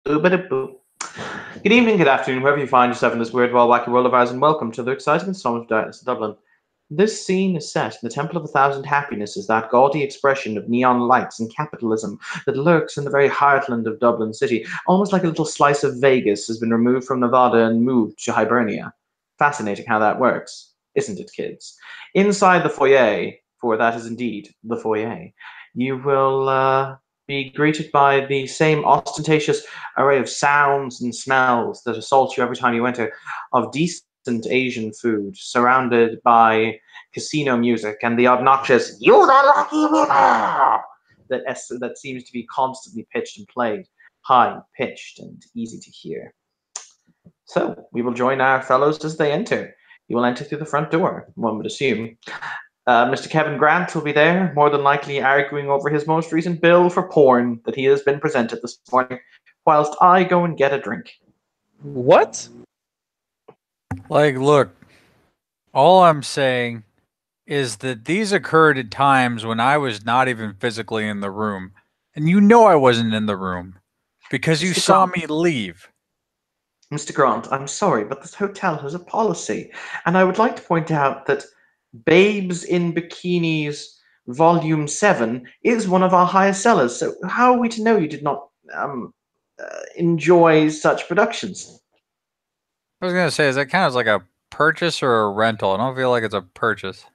Boo-ba-da-boo. Good evening, good afternoon, wherever you find yourself in this weird, wild, wacky world of ours, and welcome to the exciting installment of Darkness in Dublin. This scene is set in the Temple of a Thousand Happinesses, that gaudy expression of neon lights and capitalism that lurks in the very heartland of Dublin City, almost like a little slice of Vegas has been removed from Nevada and moved to Hibernia. Fascinating how that works, isn't it, kids? Inside the foyer, for that is indeed the foyer, you will be greeted by the same ostentatious array of sounds and smells that assault you every time you enter, of decent Asian food, surrounded by casino music and the obnoxious "You the lucky winner" that seems to be constantly pitched and played, high pitched and easy to hear. So we will join our fellows as they enter. You will enter through the front door, one would assume. Mr. Kevin Grant will be there, more than likely arguing over his most recent bill for porn that he has been presented this morning, whilst I go and get a drink. What? Like, look, all I'm saying is that these occurred at times when I was not even physically in the room. And you know I wasn't in the room because you saw me leave. Mr. Grant, I'm sorry, but this hotel has a policy, and I would like to point out that Babes in Bikinis Volume 7 is one of our highest sellers, so how are we to know you did not enjoy such productions? I was going to say, is that kind of like a purchase or a rental? I don't feel like it's a purchase.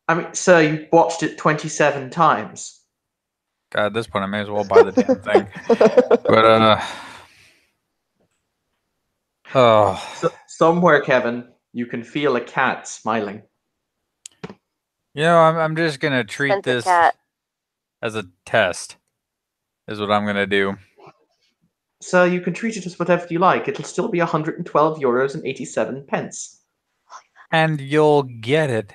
I mean, sir, you watched it 27 times. God, at this point, I may as well buy the damn thing. But, So, somewhere, Kevin, you can feel a cat smiling. You know, I'm just going to treat this as a test, is what I'm going to do. So you can treat it as whatever you like. It'll still be €112.87. And you'll get it.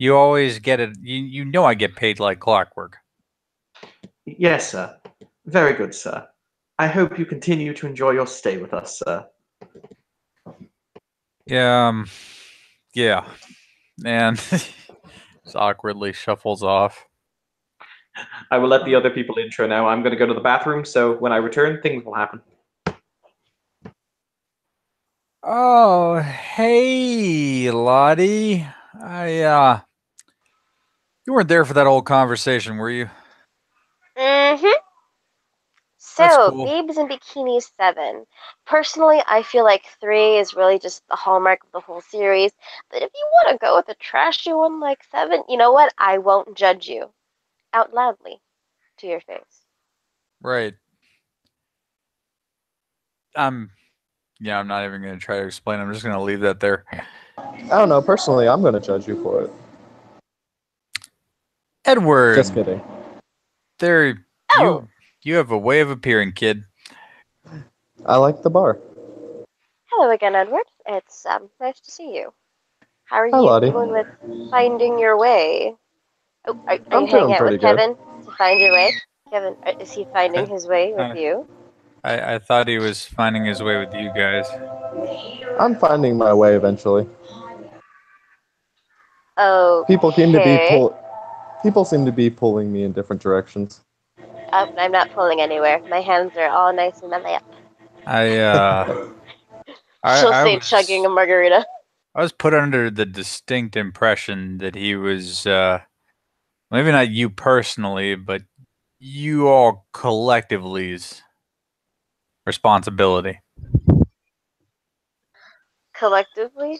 You always get it. You know I get paid like clockwork. Yes, sir. Very good, sir. I hope you continue to enjoy your stay with us, sir. Yeah. And just awkwardly shuffles off. I will let the other people intro now. I'm going to go to the bathroom, so when I return, things will happen. Oh, hey, Lottie. You weren't there for that old conversation, were you? Mm-hmm. That's So, cool. Babes in Bikini 7. Personally, I feel like 3 is really just the hallmark of the whole series. But if you want to go with a trashy one like 7, you know what? I won't judge you. Out loudly. To your face. Right. I'm not even going to try to explain. I'm just going to leave that there. I don't know. Personally, I'm going to judge you for it. Edward. Just kidding. You have a way of appearing, kid. I like the bar. Hello again, Edward. It's nice to see you. How are Hi, you Lottie. doing with finding your way? Oh, are I'm you hanging doing out pretty with good. Kevin to find your way? Kevin, is he finding his way with you? I thought he was finding his way with you guys. I'm finding my way eventually. Okay. People seem to be pulling me in different directions. Oh, I'm not pulling anywhere. My hands are all nice in my lap. She'll say chugging a margarita. I was put under the distinct impression that he was, maybe not you personally, but you all collectively's responsibility. Collectively?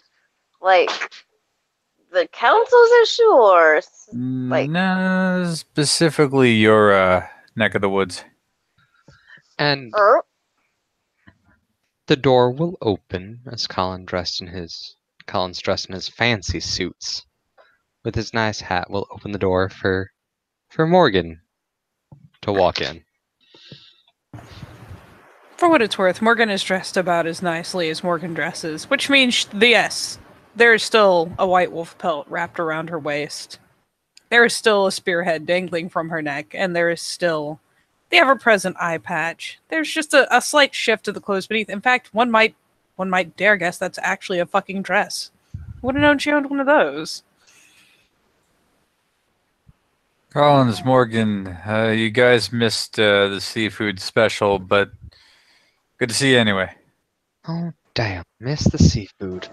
Like, the council's issue, or like... No, specifically your neck of the woods. And the door will open as Colin's dressed in his fancy suits. With his nice hat, will open the door for Morgan to walk in. For what it's worth, Morgan is dressed about as nicely as Morgan dresses, which means, yes, there is still a white wolf pelt wrapped around her waist. There is still a spearhead dangling from her neck, and there is still the ever-present eye patch. There's just a slight shift to the clothes beneath. In fact, one might dare guess that's actually a fucking dress. Would have known she owned one of those. Collins, Morgan, you guys missed the seafood special, but good to see you anyway. Oh, damn. Missed the seafood.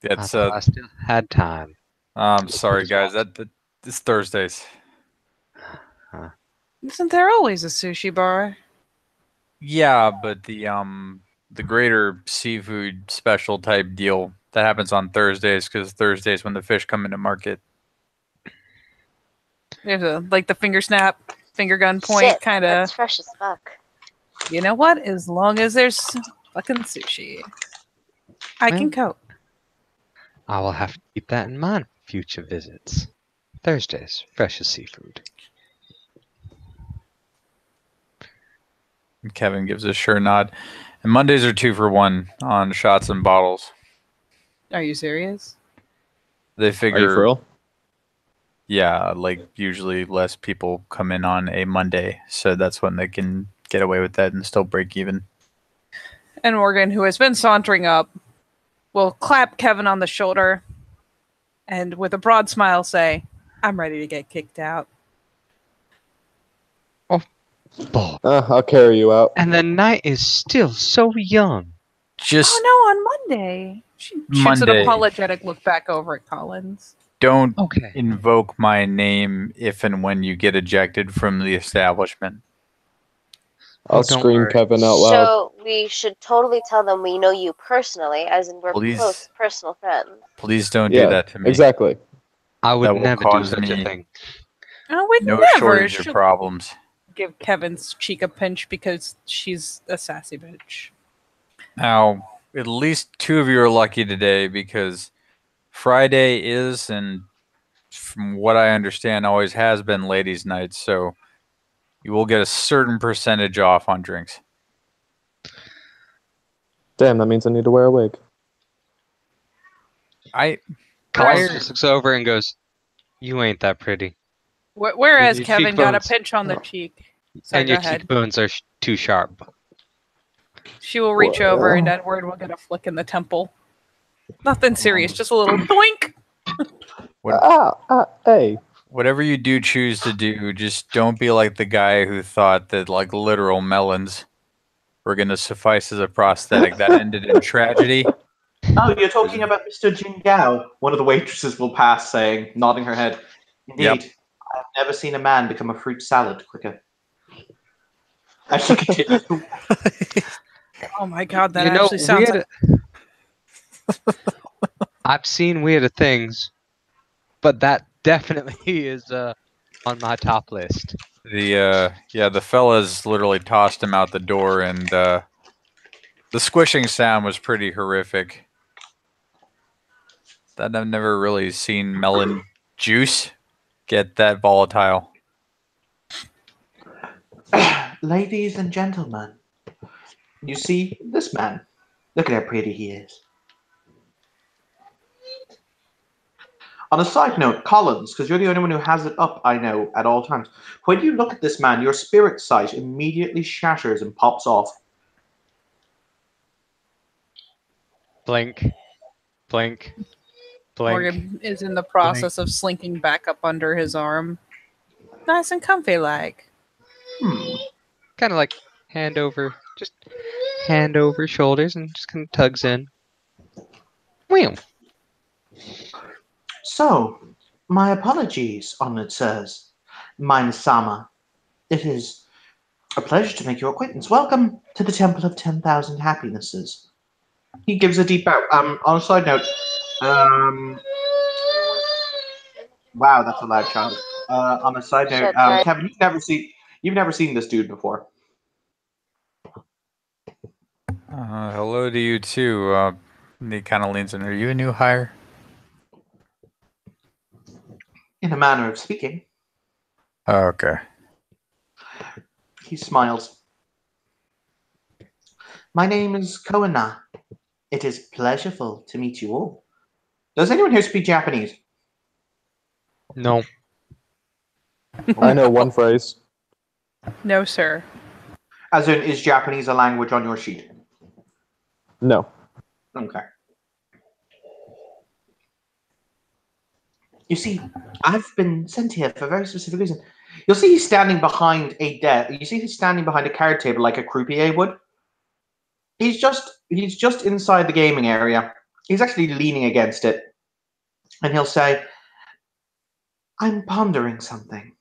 I It's thought I still had time. I'm sorry, guys. It's Thursdays. Isn't there always a sushi bar? Yeah, but the greater seafood special type deal that happens on Thursdays because Thursdays when the fish come into market. There's like the finger snap, finger gun point Shit, kind of. that's fresh as fuck. You know what? As long as there's fucking sushi, I can cope. I will have to keep that in mind for future visits. Thursdays, fresh as seafood. Kevin gives a sure nod. And Mondays are 2 for 1 on shots and bottles. Are you serious? They Are you figure, for real? yeah, like usually less people come in on a Monday, so that's when they can get away with that and still break even. And Morgan, who has been sauntering up, will clap Kevin on the shoulder and with a broad smile say, I'm ready to get kicked out. Boy. I'll carry you out. And the night is still so young. Just Oh no, on Monday. She shoots an Monday. apologetic look back over at Collins. don't Okay. invoke my name if and when you get ejected from the establishment. I'll don't scream worry. Kevin out loud. So we should totally tell them we know you personally, as in we're Please. close personal friends. Please don't Yeah, do that to me. Exactly. I That would will never do cause such a me- thing. Oh, we'd No never. shortage of She'll problems. give Kevin's cheek a pinch because she's a sassy bitch. Now, at least 2 of you are lucky today because Friday is, and from what I understand, always has been ladies' night. So you will get a certain percentage off on drinks. Damn, that means I need to wear a wig. Collins Why- just looks over and goes, "You ain't that pretty, Whereas Your Kevin got a cheekbones. pinch on the cheek. Sorry, and go your ahead. cheekbones are too sharp." She will reach over and Edward will get a flick in the temple. Nothing serious, just a little doink. Hey. Whatever you do choose to do, just don't be like the guy who thought that like literal melons were going to suffice as a prosthetic. That ended in tragedy. Oh, you're talking about Mr. Jin Gao. One of the waitresses will pass, saying, nodding her head. Indeed, Yep. I've never seen a man become a fruit salad quicker. As she continues to Oh my god, that You know, actually sounds like I've seen weirder things, but that definitely is on my top list. The fellas literally tossed him out the door, and the squishing sound was pretty horrific. That I've never really seen melon juice get that volatile. Ladies and gentlemen, you see this man. Look at how pretty he is. On a side note, Collins, because you're the only one who has it up, I know, at all times. When you look at this man, your spirit sight immediately shatters and pops off. Blink, blink, blink. Morgan is in the process of slinking back up under his arm. Nice and comfy like. Kind of like hand over shoulders, and just kind of tugs in. Wham. So, my apologies, honored sirs. Mine-sama. It is a pleasure to make your acquaintance. Welcome to the Temple of 10,000 Happinesses. He gives a deep bow. On a side note, wow, that's a loud chant. On a side note, Shit, right. Kevin, you've never seen this dude before. Hello to you too. He kind of leans in. Are you a new hire? In a manner of speaking. Oh, okay. He smiles. My name is Koana. It is pleasureful to meet you all. Does anyone here speak Japanese? No. I know one phrase. No, sir. As in, is Japanese a language on your sheet? No. Okay. You see, I've been sent here for a very specific reason. You'll see he's standing behind a desk. You see he's standing behind a card table like a croupier would. He's just inside the gaming area. He's actually leaning against it. And he'll say, I'm pondering something.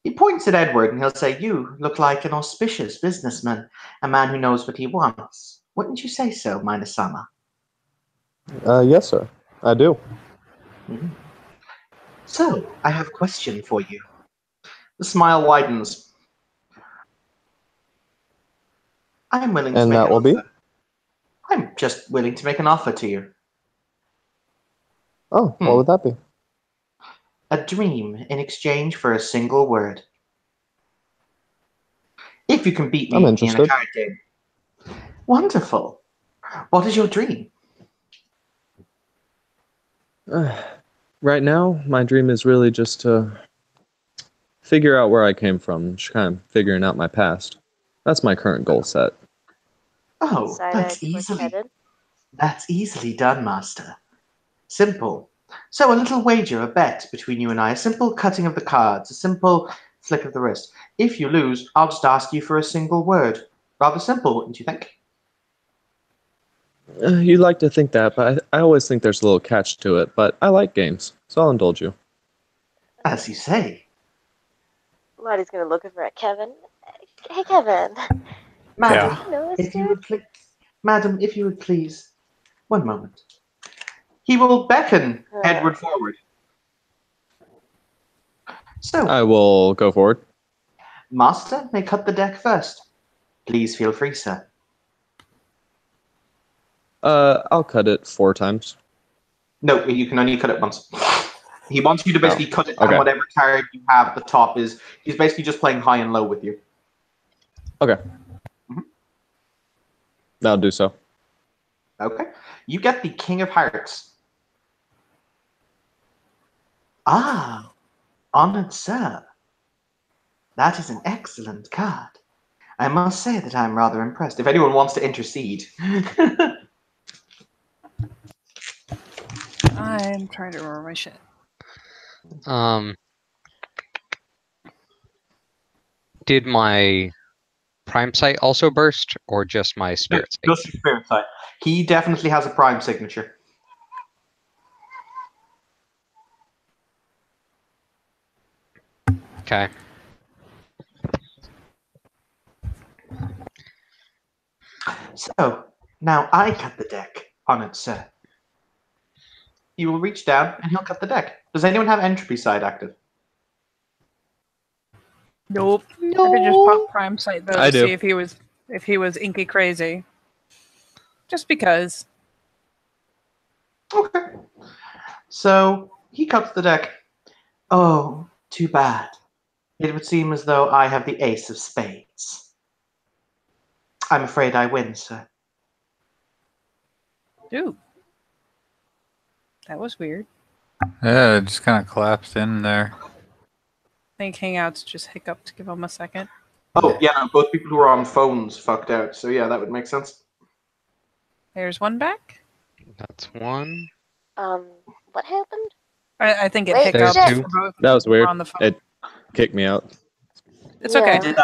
He points at Edward and he'll say, you look like an auspicious businessman, a man who knows what he wants. Wouldn't you say so, Minasama? Yes, sir. I do. Mhm. So, I have a question for you. The smile widens. I'm willing to And make that an will be? offer. I'm just willing to make an offer to you. Oh, what would that be? A dream in exchange for a single word. If you can beat I'm me in a interested. card game. Wonderful. What is your dream? Right now, my dream is really just to figure out where I came from, just kind of figuring out my past. That's my current goal set. Oh, Side-eyed, quick-headed. that's easily done, Master. Simple. So a little wager, a bet between you and I, a simple cutting of the cards, a simple flick of the wrist. If you lose, I'll just ask you for a single word. Rather simple, wouldn't you think? You'd like to think that, but I always think there's a little catch to it. But I like games, so I'll indulge you. As you say. Lottie's gonna look over at Kevin. Hey, Kevin. Madam, Yeah. You know this if you dude? would please. Madam, if you would please. One moment. He will beckon Edward forward. So, I will go forward. Master may cut the deck first. Please feel free, sir. I'll cut it 4 times. No, you can only cut it once. He wants you to basically cut it, okay. and whatever card you have at the top is, he's basically just playing high and low with you. Okay. That'll do so. Okay. You get the King of Hearts. Ah, honored sir. That is an excellent card. I must say that I'm rather impressed. If anyone wants to intercede. I'm trying to remember my shit. Did my prime sight also burst, or just my spirit sight? Just your spirit side. He definitely has a prime signature. Okay. So, now I cut the deck, honored sir. He will reach down and he'll cut the deck. Does anyone have entropy side active? Nope. I could just pop Prime Sight though I to do. see if he was inky crazy. Just because. Okay. So, he cuts the deck. Oh, too bad. It would seem as though I have the ace of spades. I'm afraid I win, sir. Dude. That was weird. Yeah, it just kind of collapsed in there. I think Hangouts just hiccuped to give him a second. Oh, yeah, no, both people who are on phones fucked out. So, yeah, that would make sense. There's one back. That's one. What happened? I think it Wait, hiccuped. There's two. for both That was who were weird. On the phone. It kicked me out. It's Yeah. okay.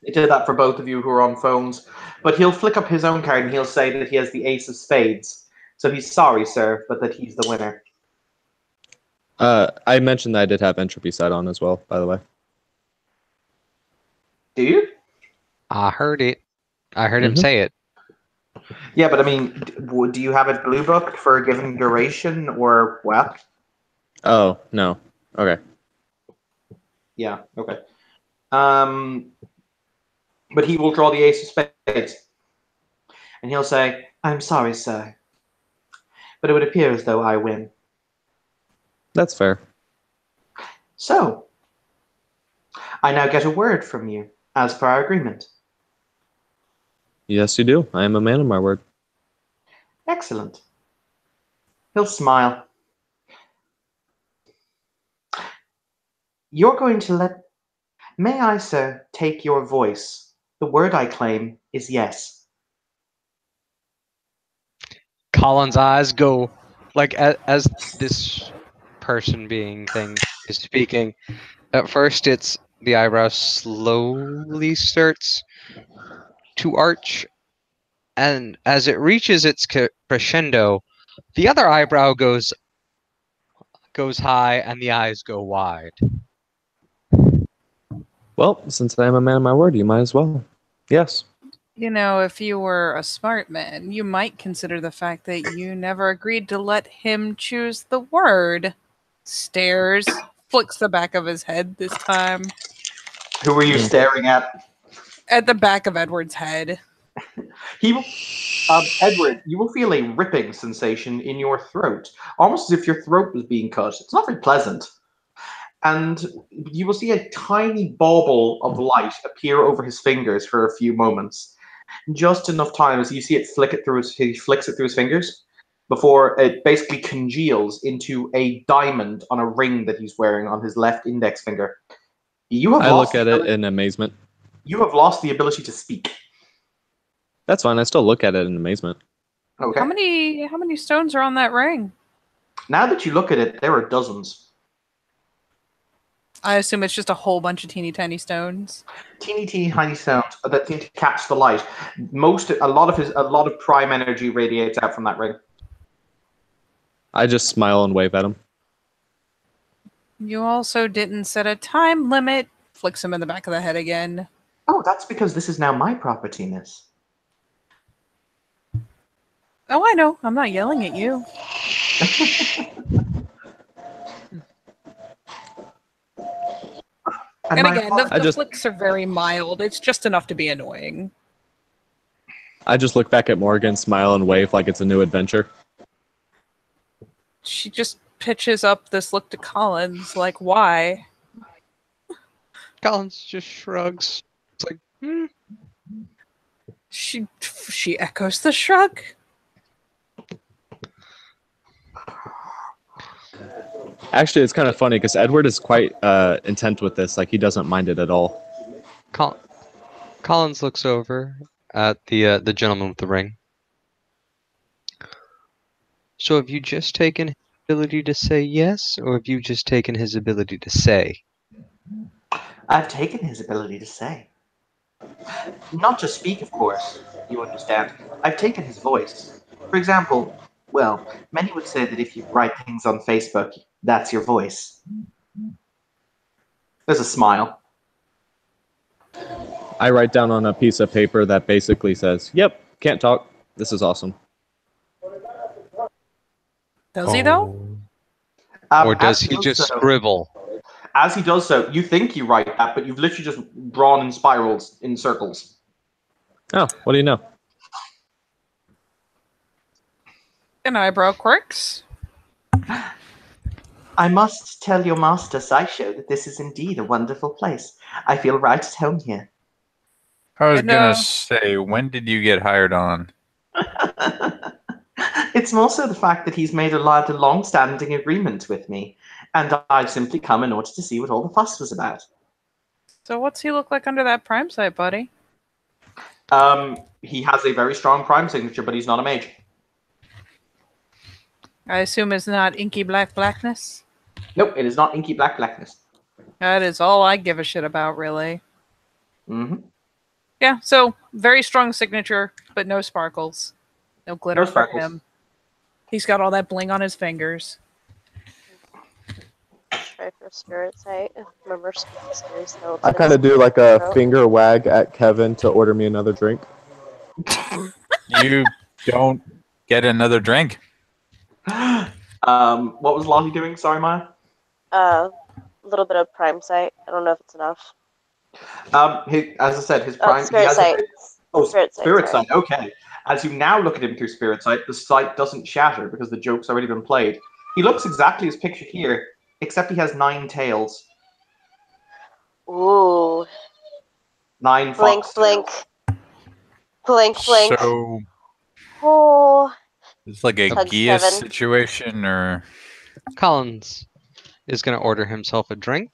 It did that for both of you who are on phones. But he'll flick up his own card and he'll say that he has the ace of spades. So he's sorry, sir, but that he's the winner. I mentioned that I did have entropy side on as well, by the way. Do you? I heard it. I heard him Mhm. say it. Yeah, but I mean, do you have it blue booked for a given duration or what? Oh, no. Okay. Yeah, okay. But he will draw the ace of spades. And he'll say, I'm sorry, sir. But it would appear as though I win. That's fair. So, I now get a word from you, as per our agreement. Yes, you do. I am a man of my word. Excellent. He'll smile. You're going to let... May I, sir, take your voice? The word I claim is yes. Colin's eyes go like as this person being thing is speaking. At first, it's the eyebrow slowly starts to arch, and as it reaches its crescendo, the other eyebrow goes high and the eyes go wide. Well, since I am a man of my word, you might as well. Yes. You know, if you were a smart man, you might consider the fact that you never agreed to let him choose the word. Stares, flicks the back of his head this time. Who were you staring at? At the back of Edward's head. Edward, you will feel a ripping sensation in your throat, almost as if your throat was being cut. It's not very pleasant. And you will see a tiny bauble of light appear over his fingers for a few moments. Just enough time as you see it he flicks it through his fingers before it basically congeals into a diamond on a ring that he's wearing on his left index finger. I look at it in amazement. You have lost the ability to speak. That's fine. I still look at it in amazement. Okay. How many stones are on that ring? Now that you look at it, there are dozens. I assume it's just a whole bunch of teeny tiny stones. Teeny tiny stones that seem to catch the light. A lot of prime energy radiates out from that ring. I just smile and wave at him. You also didn't set a time limit. Flicks him in the back of the head again. Oh, that's because this is now my property, miss. Oh, I know. I'm not yelling at you. And again, the flicks are very mild. It's just enough to be annoying. I just look back at Morgan, smile, and wave like it's a new adventure. She just pitches up this look to Collins, like, why? Collins just shrugs. It's like, She echoes the shrug. Actually, it's kind of funny because Edward is quite intent with this. Like, he doesn't mind it at all. Collins looks over at the gentleman with the ring. So have you just taken his ability to say yes, or have you just taken his ability to say? I've taken his ability to say. Not to speak, of course, you understand. I've taken his voice. For example, well, many would say that if you write things on Facebook, that's your voice. There's a smile. I write down on a piece of paper that basically says, "Yep, can't talk. This is awesome." Does he, though? Or does he just scribble? As he does so, you think you write that, but you've literally just drawn in spirals, in circles. Oh, what do you know? An eyebrow quirks. I must tell your master, Saisho, that this is indeed a wonderful place. I feel right at home here. I was going to say, when did you get hired on? It's more so the fact that he's made a long-standing agreement with me, and I've simply come in order to see what all the fuss was about. So what's he look like under that prime sight, buddy? He has a very strong prime signature, but he's not a mage. I assume it's not inky blackness? Nope, it is not inky blackness. That is all I give a shit about, really. Mm-hmm. Yeah, so very strong signature, but no sparkles. No glitter No for sparkles. him. He's got all that bling on his fingers. Try for spirit sight. Remember spirit sight. I kind of do like a finger wag at Kevin to order me another drink. You don't get another drink. What was Lottie doing? Sorry, Maya. A little bit of prime sight. I don't know if it's enough. As I said, his prime. Spirit sight. Spirit sight. Okay. As you now look at him through spirit sight, the sight doesn't shatter because the joke's already been played. He looks exactly as pictured here, except he has 9 tails. Ooh. 9 Blink, fox blink. tails. Blink, blink. So Oh. it's like a Tug Geas 7. situation, or Collins is going to order himself a drink.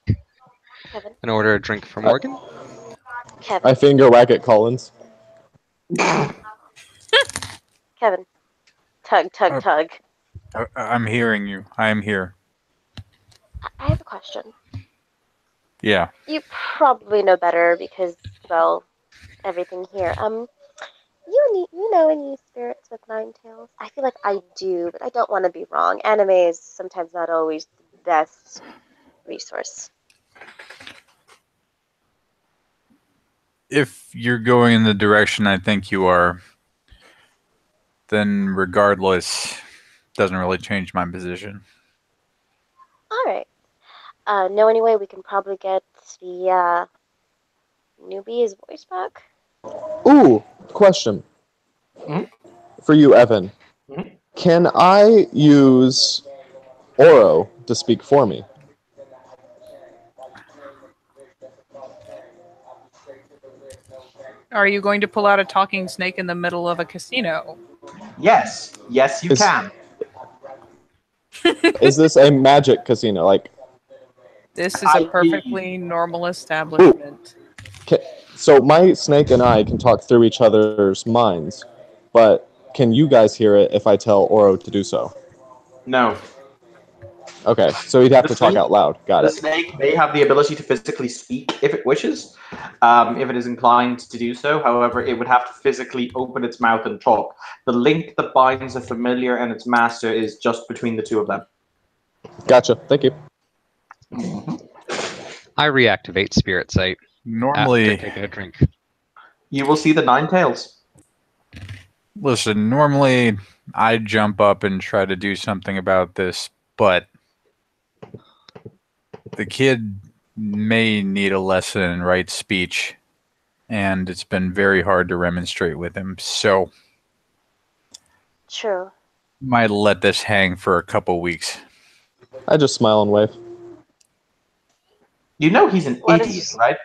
Kevin. And order a drink for Morgan. Kevin. I finger wag at Collins. Kevin. Tug, tug, tug. I'm hearing you. I am here. I have a question. Yeah. You probably know better because, well, everything here. You know any spirits with nine tails? I feel like I do, but I don't want to be wrong. Anime is sometimes not always the best resource. If you're going in the direction I think you are, then regardless, doesn't really change my position. All right. Know any way we can probably get the newbie's voice back? Ooh, question Mhm. for you, Evan. Mhm. Can I use Oro to speak for me? Are you going to pull out a talking snake in the middle of a casino? Yes, yes, you Is- can. Is this a magic casino? Like, This is a perfectly normal establishment. so my snake and I can talk through each other's minds, but can you guys hear it if I tell Oro to do so? No. Okay, so he'd have The to talk snake- out loud. Got The it. snake may have the ability to physically speak if it wishes, if it is inclined to do so. However, it would have to physically open its mouth and talk. The link that binds a familiar and its master is just between the two of them. Gotcha. Thank you. I reactivate Spirit Sight Normally, after taking a drink. You will see the nine tails. listen, normally I jump up and try to do something about this, but the kid may need a lesson in right speech, and it's been very hard to remonstrate with him, so True. might let this hang for a couple weeks. I just smile and wave. You know he's an What idiot, is- right?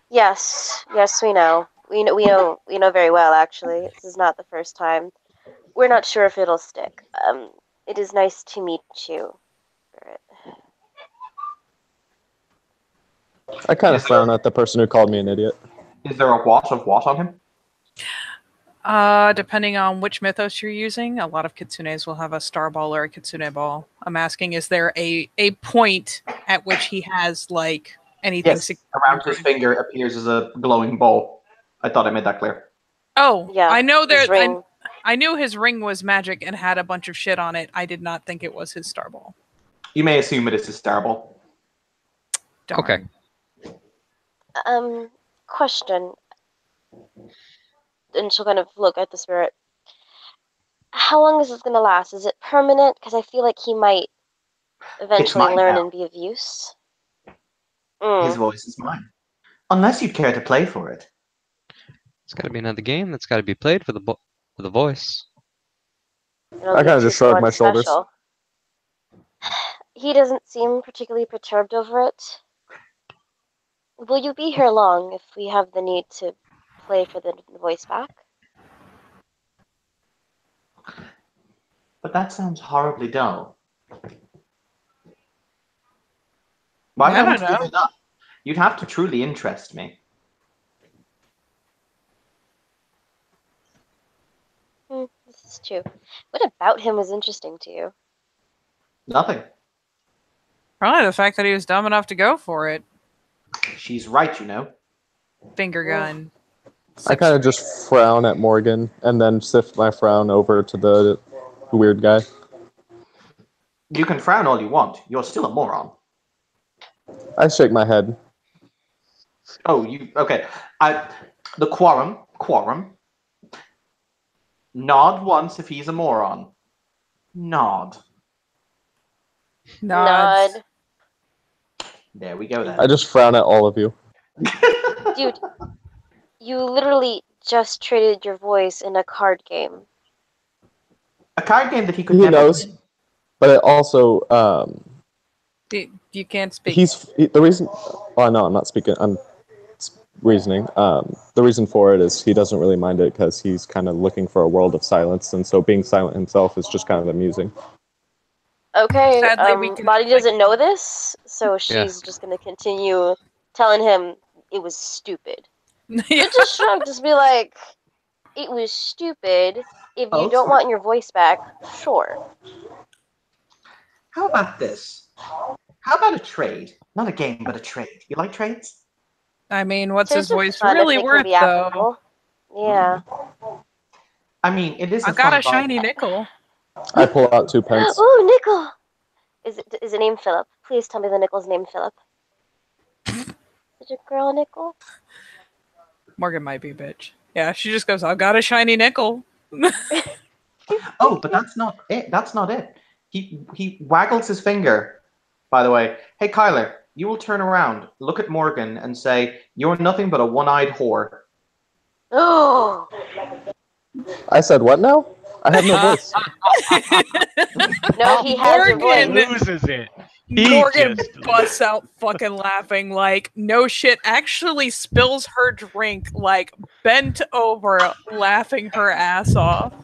Yes, we know. We know very well. Actually, this is not the first time. We're not sure if it'll stick. It is nice to meet you, Spirit. I kind of Yes, frown at the person who called me an idiot. Is there a what of what on him? Depending on which mythos you're using, a lot of kitsunes will have a star ball or a kitsune ball. I'm asking, is there a point at which he has like anything? Yes, around his finger appears as a glowing ball. I thought I made that clear. Oh, Yeah, I know there. his ring. I knew his ring was magic and had a bunch of shit on it. I did not think it was his star ball. You may assume it is his star ball. Darn. Okay. Question. And she'll kind of look at the spirit. How long is this gonna last? Is it permanent? Because I feel like he might eventually mine learn now. and be of use. His voice is mine. Unless you'd care to play for it. It's got to be another game that's got to be played for the voice. It'll I be kinda just shrug super my shoulders. special. He doesn't seem particularly perturbed over it. Will you be here long if we have the need to play for the voice back? But that sounds horribly dull. Why I don't don't you know. give it up? You'd have to truly interest me. This is true. What about him was interesting to you? Nothing. Probably the fact that he was dumb enough to go for it. She's right, you know. Finger gun. I kind of just frown at Morgan and then sift my frown over to the weird guy. You can frown all you want. You're still a moron. I shake my head. Oh, you okay? The quorum. Nod once if he's a moron. Nod. Nods. Nod. There we go then. I just frown at all of you. Dude, you literally just traded your voice in a card game. A card game that he could He never knows. win. But it also, You can't speak. the reason. Oh no, I'm not speaking. I'm reasoning. The reason for it is he doesn't really mind it because he's kind of looking for a world of silence, and so being silent himself is just kind of amusing. Okay, Sadly, we can Lottie explain- doesn't know this, so she's just gonna continue telling him it was stupid. Yeah. Just shrug, just be like, it was stupid. If you Oh, don't sorry. want your voice back, sure. How about this? How about a trade? Not a game, but a trade. You like trades? I mean, what's his Trades are voice fun if really they can worth, be though? applicable. Yeah. I mean, it is. I've got a shiny nickel. I pull out 2 pence. Ooh, nickel. Is it named Philip? Please tell me the nickel's named Philip. Is it girl nickel? Morgan might be a bitch. Yeah, she just goes, I've got a shiny nickel. Oh, but that's not it. That's not it. He waggles his finger. By the way, hey Kyler, you will turn around, look at Morgan, and say, "You're nothing but a one-eyed whore." Oh. I said what now? I have no voice. No, he has a Morgan! voice. Loses it. He Morgan just- busts out fucking laughing like, no shit, actually spills her drink, like, bent over, laughing her ass off.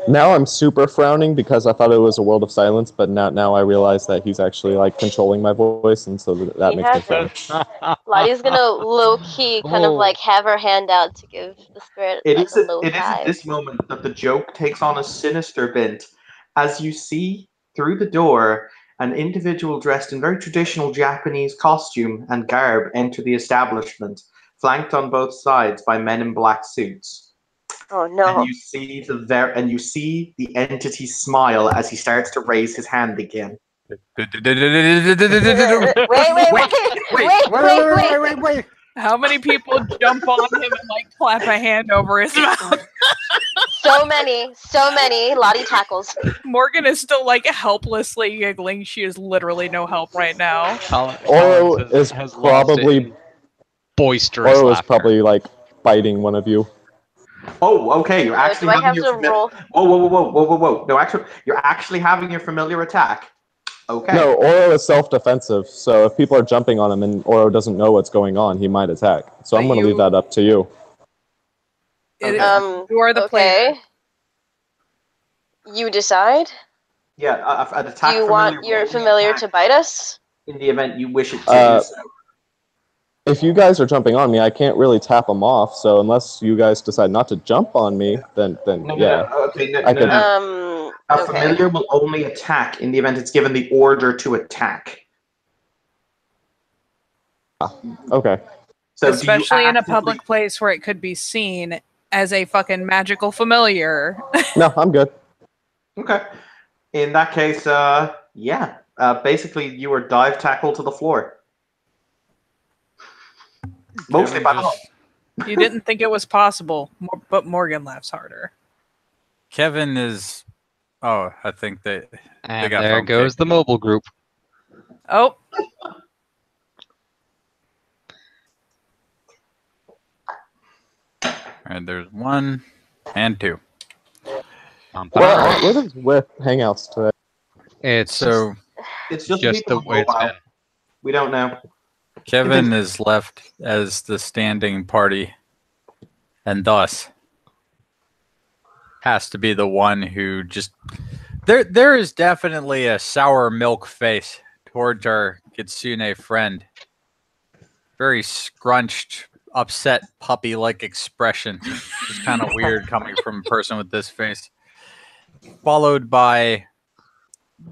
Now I'm super frowning because I thought it was a world of silence, but now I realize that he's actually like controlling my voice, and so that He makes me has frown. Lottie's gonna low-key kind of like have her hand out to give the spirit It like is. a low It is at five. this moment that the joke takes on a sinister bent, as you see through the door an individual dressed in very traditional Japanese costume and garb enter the establishment, flanked on both sides by men in black suits. Oh And no. you see the entity smile as he starts to raise his hand again. Wait. How many people jump on him and like clap a hand over his mouth? So many. Lottie tackles. Morgan is still like helplessly giggling. She is literally no help right now. Oro Collins is has lost it probably in boisterous Oro is laughter. probably like biting one of you. Oh, okay. You're actually do I having have your to roll? Whoa. No, actually, you're actually having your familiar attack. Okay. No, Oro is self-defensive, so if people are jumping on him and Oro doesn't know what's going on, he might attack. So I'm But going to leave you- that up to you. It is- Okay. you are the player. Okay. You decide. Yeah, an attack. Do you want your only familiar attack to bite us? in the event you wish it to Uh, do so. If you guys are jumping on me, I can't really tap them off. So unless you guys decide not to jump on me, then yeah. No. Okay, no, I no, can- no. A Okay. familiar will only attack in the event it's given the order to attack. Okay. So do you Especially in a actively- public place where it could be seen as a fucking magical familiar. No, I'm good. Okay. In that case, yeah. Basically, you were dive tackle to the floor. Mostly by Kevin the You didn't think it was possible, but Morgan laughs harder. Kevin is. Oh, I think they And got there phone goes the taken. mobile group. Oh, And there's 1 and 2. What is with Hangouts today? It's So It's just, just the people way it's mobile. been. We don't know. Kevin is left as the standing party, and thus has to be the one who just there is definitely a sour milk face towards our Kitsune friend. Very scrunched, upset puppy-like expression. It's kind of weird coming from a person with this face. Followed by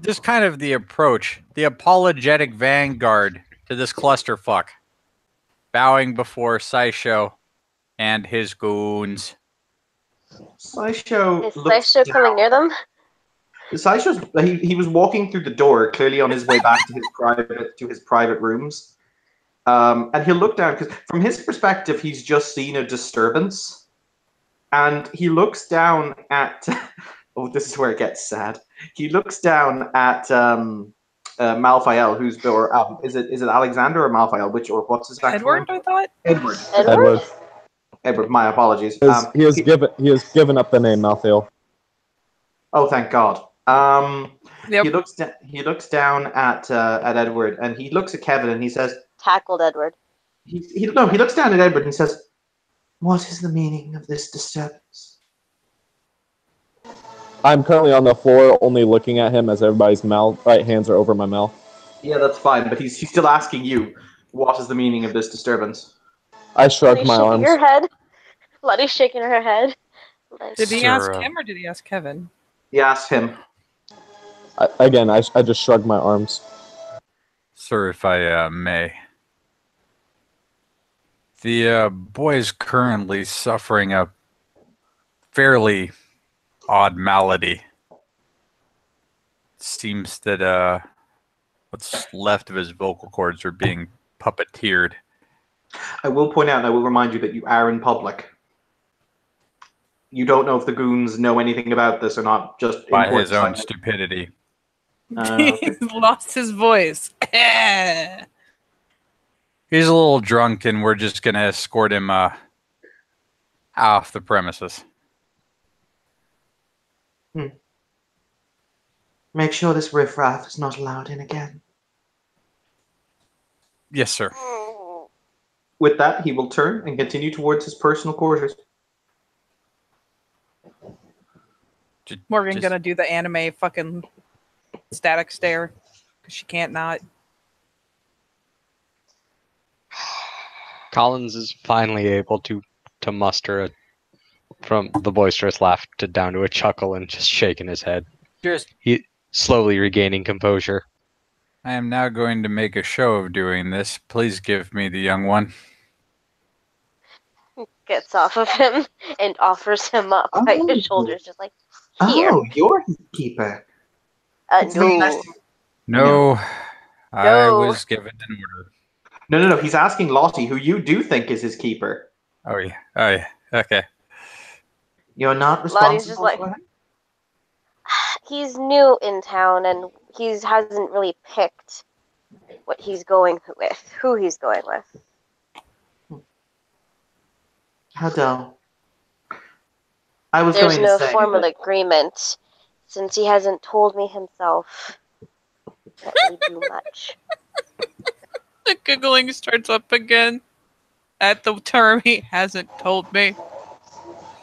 just kind of the approach, the apologetic vanguard to this clusterfuck, bowing before Saisho and his goons. Saisho Is looks Saisho coming near them? Saisho's he was walking through the door, clearly on his way back to his private rooms. And he'll look down because from his perspective, he's just seen a disturbance, and he looks down at. Oh, this is where it gets sad. He looks down at Malphael, who's or is it Alexander or Malphael? Which or what's his actual Edward, name? I thought. Edward. Edward? Edward. My apologies. He has given up the name Malthael. Oh, thank God. Yep. He looks down at Edward, and he looks at Kevin, and he says, Tackled Edward. he looks down at Edward and says, "What is the meaning of this disturbance?" I'm currently on the floor, only looking at him as everybody's hands are over my mouth. Yeah, that's fine, but he's still asking you, what is the meaning of this disturbance? I shrug Lottie's my shaking arms. her head. Lottie's shaking her head. Like, Did he Sir, ask him or did he ask Kevin? He asked him. I just shrug my arms. Sir, if I may. The boy is currently suffering a fairly odd malady. Seems that what's left of his vocal cords are being puppeteered. I will point out, and I will remind you that you are in public. You don't know if the goons know anything about this or not, just By important his own side. stupidity. Okay. He's lost his voice. He's a little drunk, and we're just going to escort him off the premises. Make sure this riffraff is not allowed in again. Yes, sir. With that, he will turn and continue towards his personal quarters. Morgan Just- gonna do the anime fucking static stare because she can't not. Collins is finally able to muster from the boisterous laugh to down to a chuckle and just shaking his head. Just He slowly regaining composure. I am now going to make a show of doing this. Please give me the young one. Gets off of him and offers him up by Oh. his shoulders, just like, here. Oh, you're his keeper. It's No. really nice to- No, I No. was given an order. No. He's asking Lottie, who you do think is his keeper. Oh yeah. Okay. You're not Lottie's responsible just like- for him? He's new in town and he hasn't really picked what he's going with, who he's going with. How dull. I was There's going no to say, formal agreement since he hasn't told me himself. Can't really do much. The giggling starts up again at the term he hasn't told me.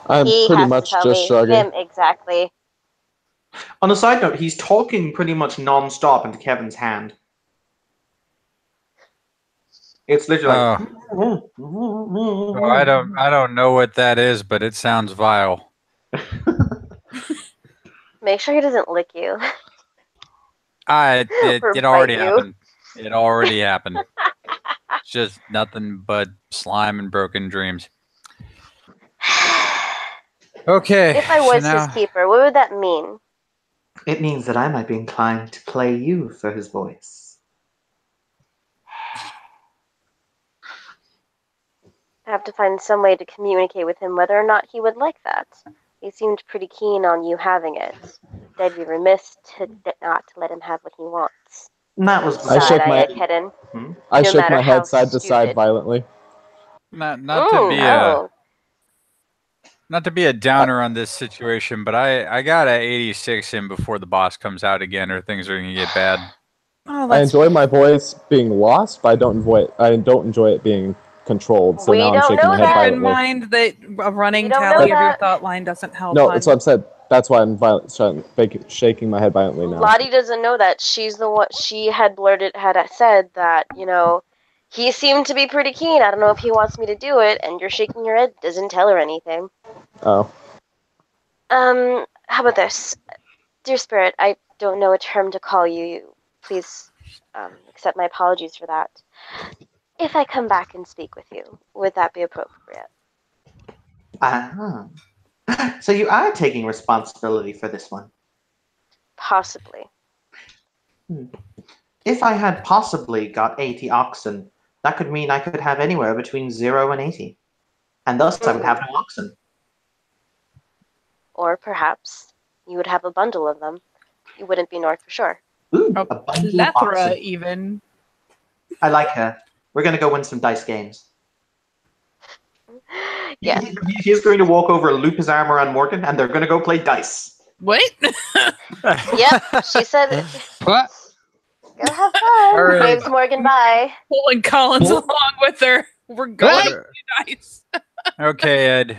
I'm He pretty has much to tell just me shrugging. him exactly. on a side note, he's talking pretty much non-stop into Kevin's hand. It's literally like, Oh, I don't know what that is, but it sounds vile. Make sure he doesn't lick you. Or It already bite you. happened. It already happened. It's just nothing but slime and broken dreams. Okay. If I so was now- his keeper, what would that mean? it means that I might be inclined to play you for his voice. I have to find some way to communicate with him whether or not he would like that. He seemed pretty keen on you having it. I'd be remiss to not let him have what he wants. And that was I shook Side-eye my- at Hidden. I No shook matter my how head side to side stupid. violently. not to be a oh. downer on this situation, but I got a 86 in before the boss comes out again, or things are gonna get bad. Oh, I that's enjoy my voice being lost, but I don't enjoy it being controlled. So We now I'm don't shaking know my that. head keep in violently. mind that a running We don't tally know of your that. thought line doesn't help. No, hon. that's what I'm saying. That's why I'm shaking my head violently now. Lottie doesn't know that. She's the one. She had said that, he seemed to be pretty keen. I don't know if he wants me to do it, and you're shaking your head. Doesn't tell her anything. Oh, How about this? Dear Spirit, I don't know a term to call you. Please accept my apologies for that. If I come back and speak with you, would that be appropriate? Ah. So you are taking responsibility for this one. Possibly. If I had possibly got 80 oxen, that could mean I could have anywhere between 0 and 80. And thus I would have no oxen. Or perhaps you would have a bundle of them. You wouldn't be north for sure. Ooh, A a bundle of plethora, oxen. even. I like her. We're going to go win some dice games. Yeah. He's going to walk over, loop his arm around Morgan, and they're going to go play dice. Wait. Yep, she said, What? go have fun. right. Waves Morgan bye. Pulling Collins along with her. We're going to dice. Okay, Ed.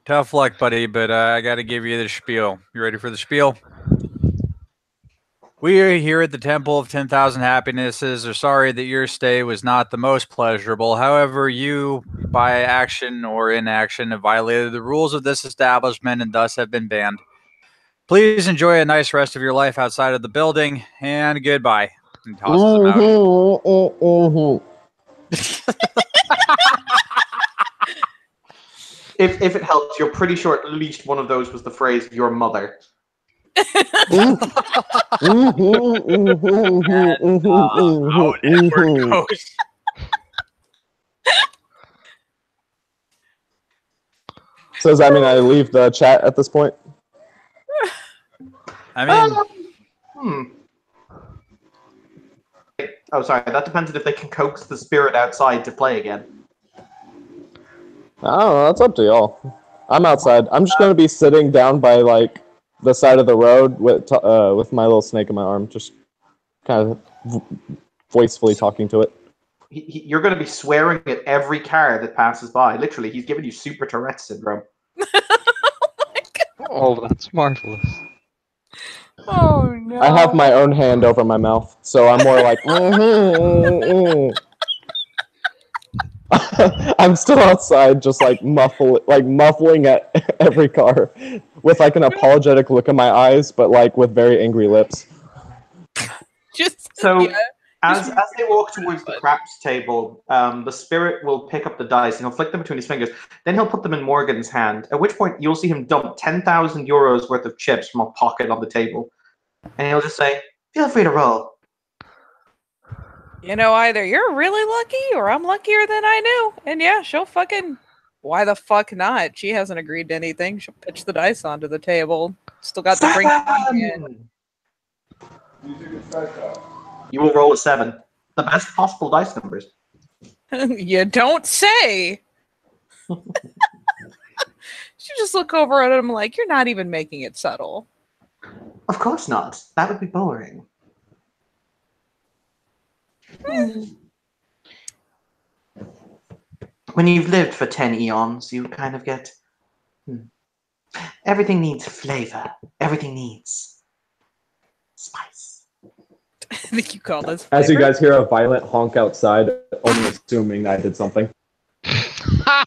Tough luck, buddy, but I got to give you the spiel. You ready for the spiel? We are here at the Temple of 10,000 Happinesses are sorry that your stay was not the most pleasurable. However, you, by action or inaction, have violated the rules of this establishment and thus have been banned. Please enjoy a nice rest of your life outside of the building, and goodbye. and tosses them out. If it helps, you're pretty sure at least one of those was the phrase "your mother." Out Edward goes. So does that mean I leave the chat at this point? I mean, Oh, sorry. That depends on if they can coax the spirit outside to play again. I don't know. That's up to y'all. I'm outside. I'm just gonna be sitting down by like the side of the road with my little snake in my arm, just kind of voicefully talking to it. You're going to be swearing at every car that passes by. Literally, he's giving you super Tourette syndrome. Oh, that's marvelous. Oh no! I have my own hand over my mouth, so I'm more like. I'm still outside, just like muffling at every car, with like an apologetic look in my eyes, but like with very angry lips. Just So, yeah. as they walk towards the craps table, the spirit will pick up the dice and he'll flick them between his fingers. Then he'll put them in Morgan's hand, at which point you'll see him dump 10,000 euros worth of chips from a pocket on the table. And he'll just say, "Feel free to roll." You know, either you're really lucky or I'm luckier than I knew. And yeah, she'll fucking. Why the fuck not? She hasn't agreed to anything. She'll pitch the dice onto the table. Still got the drink. You will roll a 7. The best possible dice numbers. You don't say. She just look over at him like, you're not even making it subtle. Of course not. That would be boring. When you've lived for 10 eons, you kind of get... Everything needs flavor. Everything needs spice. I think you call this. As you flavor. guys hear a violent honk outside, only assuming I did something. I'm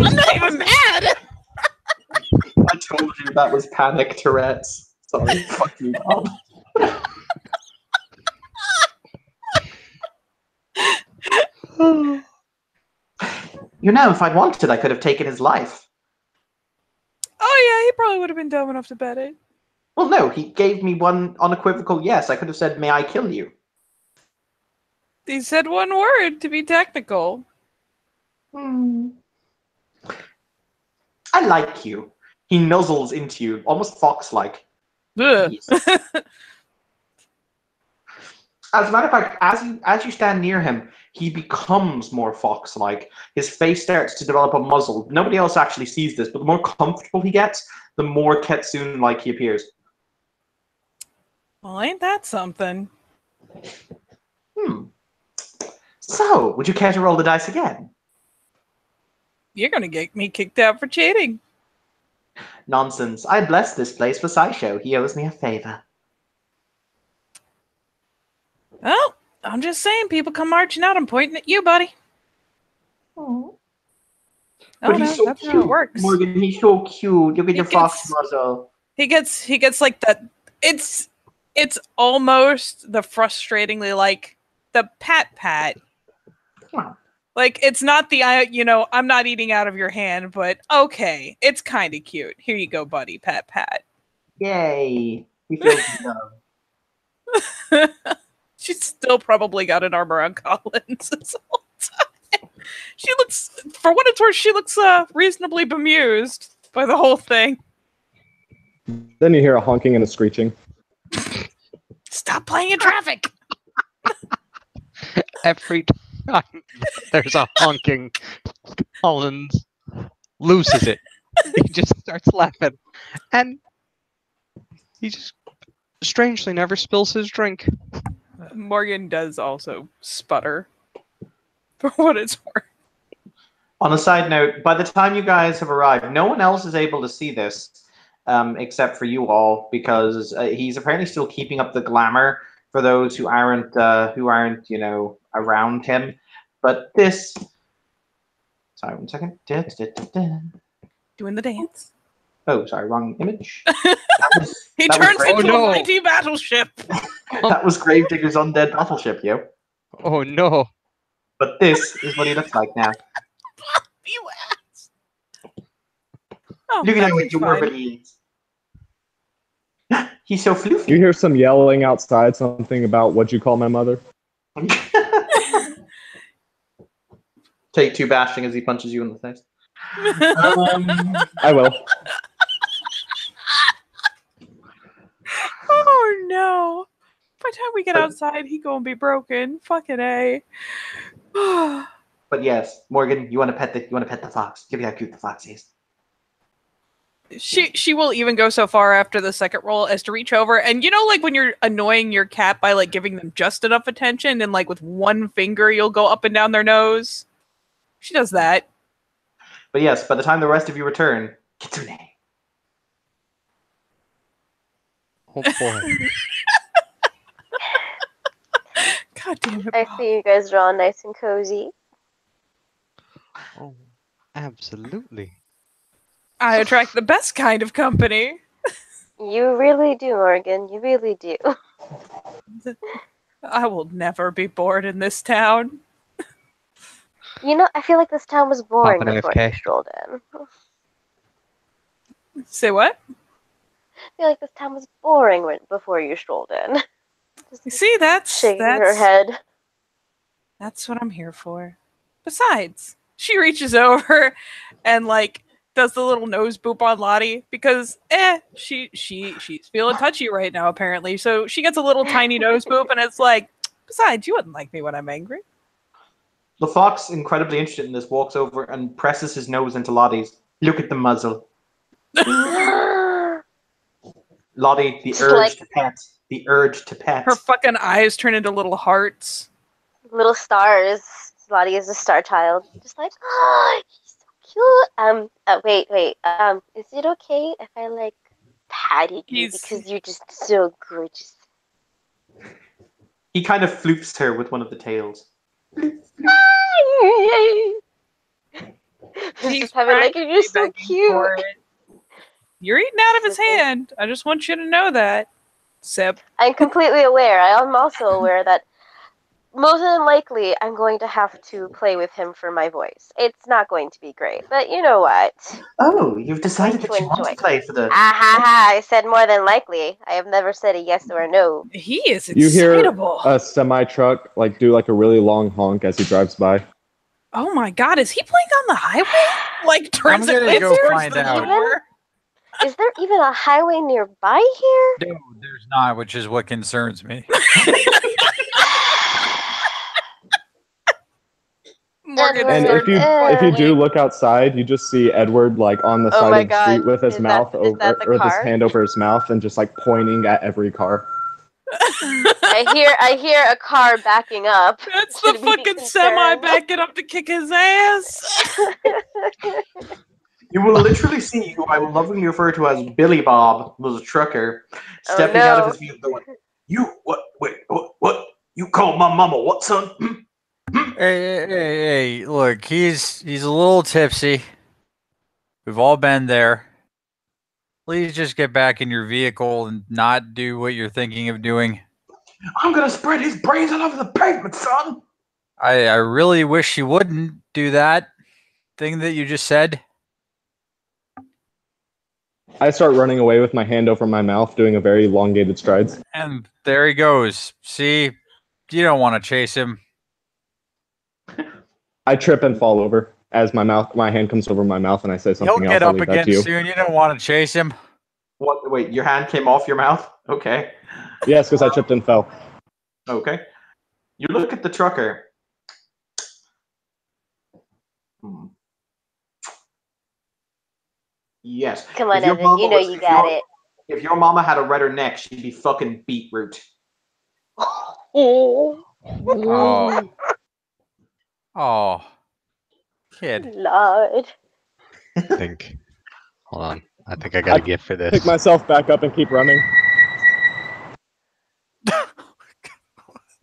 not even mad. I told you that was panic Tourette's. Sorry, fuck you, Bob. You know, if I'd wanted, I could have taken his life. Oh yeah, he probably would have been dumb enough to bet it. Well, no, he gave me one unequivocal yes. I could have said, "May I kill you?" He said one word to be technical. I like you. He nuzzles into you, almost fox-like. Ugh. As a matter of fact, as you stand near him, he becomes more fox-like. His face starts to develop a muzzle. Nobody else actually sees this, but the more comfortable he gets, the more Ketsune-like he appears. Well, ain't that something? So, would you care to roll the dice again? You're gonna get me kicked out for cheating. Nonsense. I bless this place for Saisho. He owes me a favor. Well, I'm just saying, people come marching out. I'm pointing at you, buddy. Oh, Oh no, so that's cute. how it works. Morgan, he's so cute. Look at your fox muzzle. He gets like that. It's almost the frustratingly like the pat. Wow. Like it's not the I'm not eating out of your hand, but okay, it's kind of cute. Here you go, buddy. Pat. Yay. He feels love. She's still probably got an arm around Collins this whole time. She looks, for what it's worth, she looks reasonably bemused by the whole thing. Then you hear a honking and a screeching. Stop playing in traffic. Every time there's a honking, Collins loses it. He just starts laughing. And he just strangely never spills his drink. Morgan does also sputter, for what it's worth. On a side note, by the time you guys have arrived, no one else is able to see this except for you all, because he's apparently still keeping up the glamour for those who aren't around him. But this, sorry, 1 second. Doing the dance. Oh, sorry, wrong image. He That was turns great. into Oh, no. a mighty battleship. That was Gravedigger's undead battleship, yo. Oh no. But this is what he looks like now. You ass. Oh, Look at how Matthew's adorable fine. he is. He's so floofy. You hear some yelling outside, something about what you call my mother. Take 2 bashing as he punches you in the face. I will. Oh no. By the time we get outside, he gonna be broken. Fucking A. But yes, Morgan, you want to pet the fox. Give me how cute the fox is. She will even go so far after the second roll as to reach over and like when you're annoying your cat by like giving them just enough attention and like with one finger you'll go up and down their nose. She does that. But yes, by the time the rest of you return, Kitsune. Oh boy. God damn it. I Bob. see you guys are all nice and cozy. Oh, absolutely. I attract the best kind of company. You really do, Morgan. You really do. I will never be bored in this town. I feel like this town was boring Poppin' before you AFK. strolled in. Say what? I feel like this town was boring before you strolled in. You see, that's Shaking her head. That's what I'm here for. Besides, she reaches over and like does the little nose boop on Lottie because she's feeling touchy right now apparently. So she gets a little tiny nose boop and it's like, besides, you wouldn't like me when I'm angry. The fox, incredibly interested in this, walks over and presses his nose into Lottie's. Look at the muzzle. Lottie, the Just urge like- to pet. The urge to pet. Her fucking eyes turn into little hearts. Little stars. Lottie is a star child. Just like, oh, he's so cute. Wait. Is it okay if I like patted you He's- because you're just so gorgeous? He kind of floofs her with one of the tails. He's He's just having like, practically you're so begging cute. for it. You're eating out of his hand. I just want you to know that. Sip. I'm completely aware. I am also aware that more than likely I'm going to have to play with him for my voice. It's not going to be great, but you know what? Oh, you've decided Going that to you want to enjoy. play for the... I said more than likely. I have never said a yes or a no. He is You hear excitable. a semi truck like do like a really long honk as he drives by. Oh my god, is he playing on the highway? Like turns I'm gonna it go towards find the out. door? Is there even a highway nearby here? No, there's not, which is what concerns me. Morgan And Edward, if you do look outside, you just see Edward like on the Oh side my of the God. street with his Is mouth that- is that the over, or with his car? hand over his mouth and just like pointing at every car. I hear a car backing up. That's the Should we be fucking semi concerned? backing up to kick his ass. You will literally see who I will lovingly refer to as Billy Bob, was a trucker, Oh, stepping out of no. his vehicle going, You, what, wait, what? You called my mama what, son? Hey, look, he's a little tipsy. We've all been there. Please just get back in your vehicle and not do what you're thinking of doing. I'm gonna spread his brains all over the pavement, son! I really wish you wouldn't do that thing that you just said. I start running away with my hand over my mouth, doing a very elongated strides. And there he goes. See, you don't want to chase him. I trip and fall over as my hand comes over my mouth, and I say He'll something else. get I'll up leave that again to you. soon. You don't want to chase him. What, wait, your hand came off your mouth? Okay. Yes, because I tripped and fell. Okay. You look at the trucker. Hmm. Yes. Come on, If your Evan. mama You know was- you if got your- it. If your mama had a redder neck, she'd be fucking beetroot. Oh, Oh, kid. Lord. I think. Hold on. I think I got a gift for this. Pick myself back up and keep running.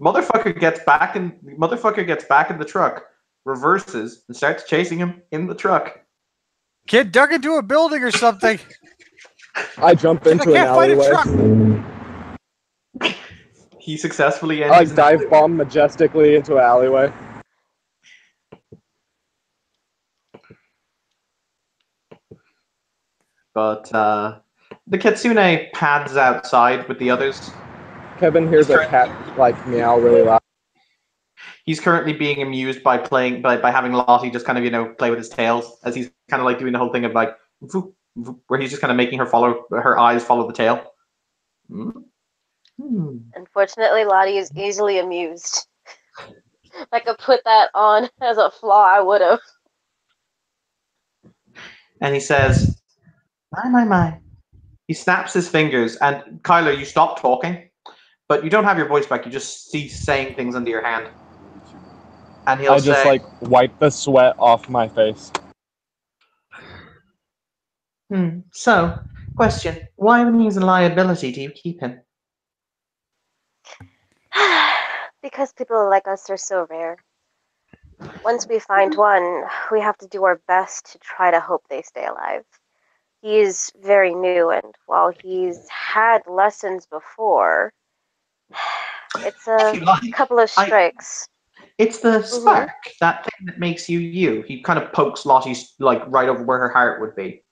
Motherfucker gets back in the truck, reverses, and starts chasing him in the truck. Kid dug into a building or something. I jump I into an can't fight a alleyway. truck. He successfully I enters. dive bomb majestically into an alleyway. But the kitsune pads outside with the others. Kevin hears a cat like meow really loud. He's currently being amused by playing by having Lottie just kind of play with his tails as he's kind of like doing the whole thing of like where he's just kind of making her eyes follow the tail. Unfortunately, Lottie is easily amused. If I could put that on as a flaw, I would have. And he says, my. He snaps his fingers, and Kyler, you stop talking, but you don't have your voice back. You just cease saying things under your hand. And he'll I just say, wipe the sweat off my face. So, question, why when he's a liability do you keep him? Because people like us are so rare. Once we find one, we have to do our best to try to hope they stay alive. He's very new, and while he's had lessons before, it's a couple of strikes. It's the spark, that thing that makes you you. He kind of pokes Lottie's right over where her heart would be.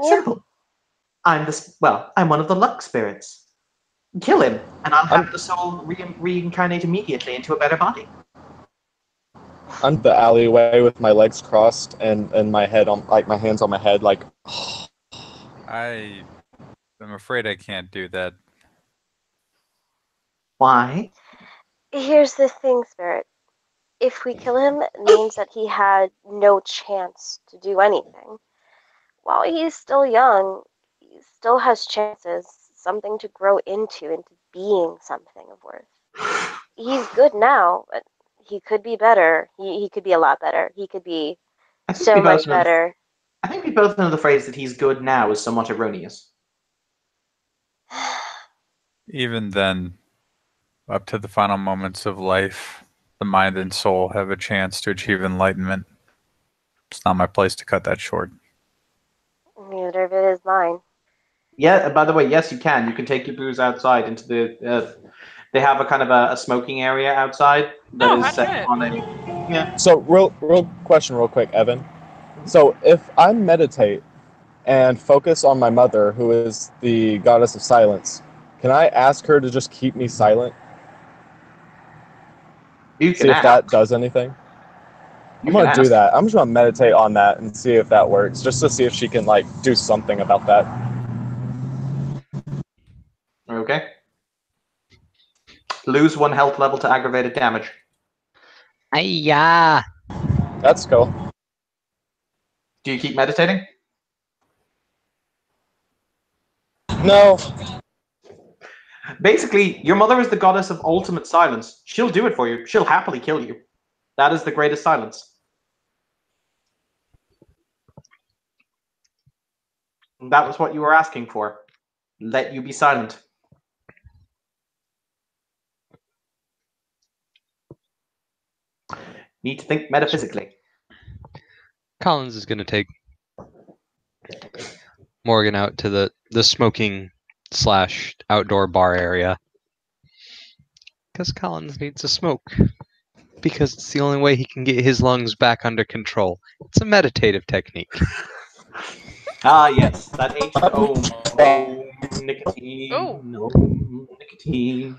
Simple. I'm one of the luck spirits. Kill him, and I'll have the soul reincarnate immediately into a better body. I'm the alleyway with my legs crossed and my head on my hands on my head I'm afraid I can't do that. Why? Here's the thing, Spirit. If we kill him, it means that he had no chance to do anything. While he's still young, he still has chances, something to grow into being something of worth. He's good now, but he could be better. He could be a lot better. He could be so much better. I think we both know the phrase that he's good now is somewhat erroneous. Even then, up to the final moments of life, the mind and soul have a chance to achieve enlightenment. It's not my place to cut that short. Neither of it is mine. Yeah, by the way, yes, you can. You can take your booze outside into the... they have a kind of a smoking area outside that is set on a... Yeah. So, real question real quick, Evan. So, if I meditate and focus on my mother, who is the goddess of silence, can I ask her to just keep me silent? You can see if that does anything. I'm going to do that. I'm just going to meditate on that and see if that works, just to see if she can, do something about that. Okay. Lose 1 health level to aggravated damage. Ayya! That's cool. Do you keep meditating? No. Basically, your mother is the goddess of ultimate silence. She'll do it for you. She'll happily kill you. That is the greatest silence. And that was what you were asking for. Let you be silent. Need to think metaphysically. Collins is going to take Morgan out to the smoking / outdoor bar area. Because Collins needs a smoke. Because it's the only way he can get his lungs back under control. It's a meditative technique. Ah, yes. That H-O. Nicotine. Oh. No, nicotine.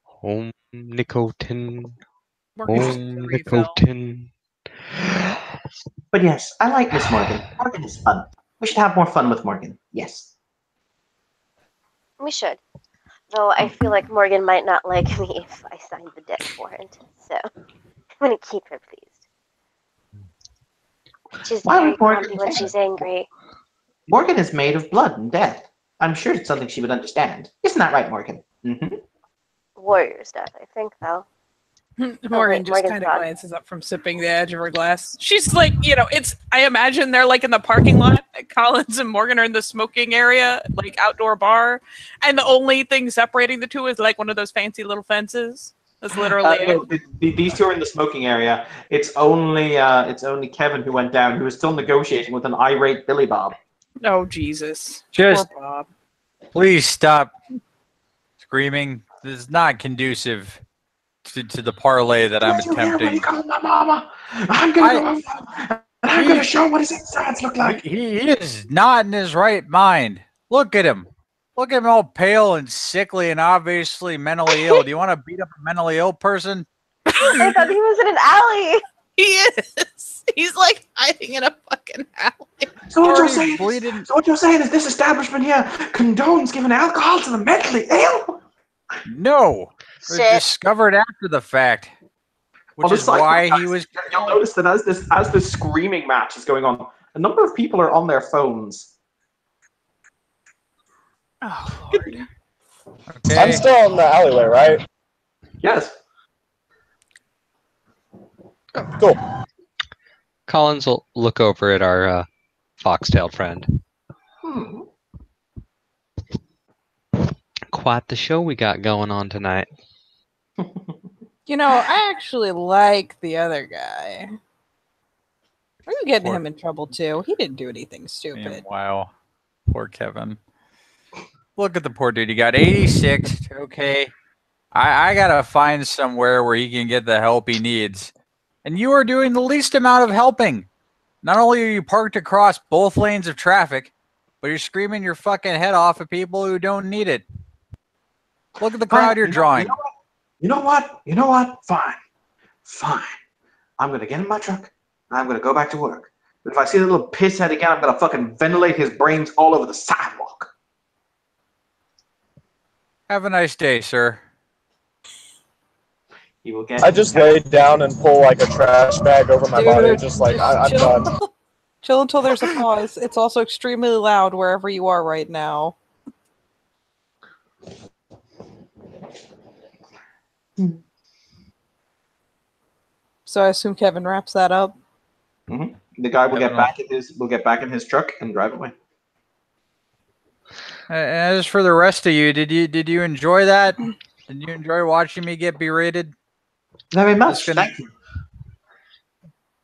Home nicotine. Morgan's Home refill. nicotine. But yes, I like Miss Morgan. Morgan is fun. We should have more fun with Morgan. Yes. We should. Though I feel like Morgan might not like me if I signed the death warrant. So I'm going to keep her pleased. She's Why very would Morgan grumpy when care? she's angry. Morgan is made of blood and death. I'm sure it's something she would understand. Isn't that right, Morgan? Mm-hmm. Warrior stuff, I think, though. Morgan just Morgan's kind of gone. glances up from sipping the edge of her glass. She's like, I imagine they're in the parking lot. Collins and Morgan are in the smoking area, outdoor bar. And the only thing separating the two is one of those fancy little fences. That's literally it. No, these two are in the smoking area. It's only Kevin who went down, who is still negotiating with an irate Billy Bob. Oh, Jesus. Just Poor Bob. please stop screaming. This is not conducive to the parlay that I'm Did you hear what he attempting. called my mama? I'm gonna go over and I'm gonna show what his insides look like. He is not in his right mind. Look at him. Look at him all pale and sickly and obviously mentally ill. Do you want to beat up a mentally ill person? I thought he was in an alley. He is. He's like hiding in a fucking alley. So what you're Already saying? bleeding. So what you're saying is this establishment here condones giving alcohol to the mentally ill? No. It was Shit. discovered after the fact. Which On the is side why note, he was. You'll notice that as this screaming match is going on, a number of people are on their phones. Oh, Lord. Okay. I'm still in the alleyway, right? Yes. Cool. Collins will look over at our foxtail friend. Hmm. Quite the show we got going on tonight. You know, I actually like the other guy. Are you getting him in trouble too? He didn't do anything stupid. Wow. Poor Kevin. Look at the poor dude. He got 86. Okay. I got to find somewhere where he can get the help he needs. And you are doing the least amount of helping. Not only are you parked across both lanes of traffic, but you're screaming your fucking head off at people who don't need it. Look at the crowd you're drawing. You know what? You know what? Fine. Fine. I'm gonna get in my truck and I'm gonna go back to work. But if I see the little pisshead again, I'm gonna fucking ventilate his brains all over the sidewalk. Have a nice day, sir. He will get. I just lay down and pull like a trash bag over my body, just like I'm chill. done. Chill until there's a pause. It's also extremely loud wherever you are right now. So I assume Kevin wraps that up. The guy will get back in his truck and drive away. As for the rest of you, did you enjoy that? Did you enjoy watching me get berated? Very much. It's gonna- Thank you.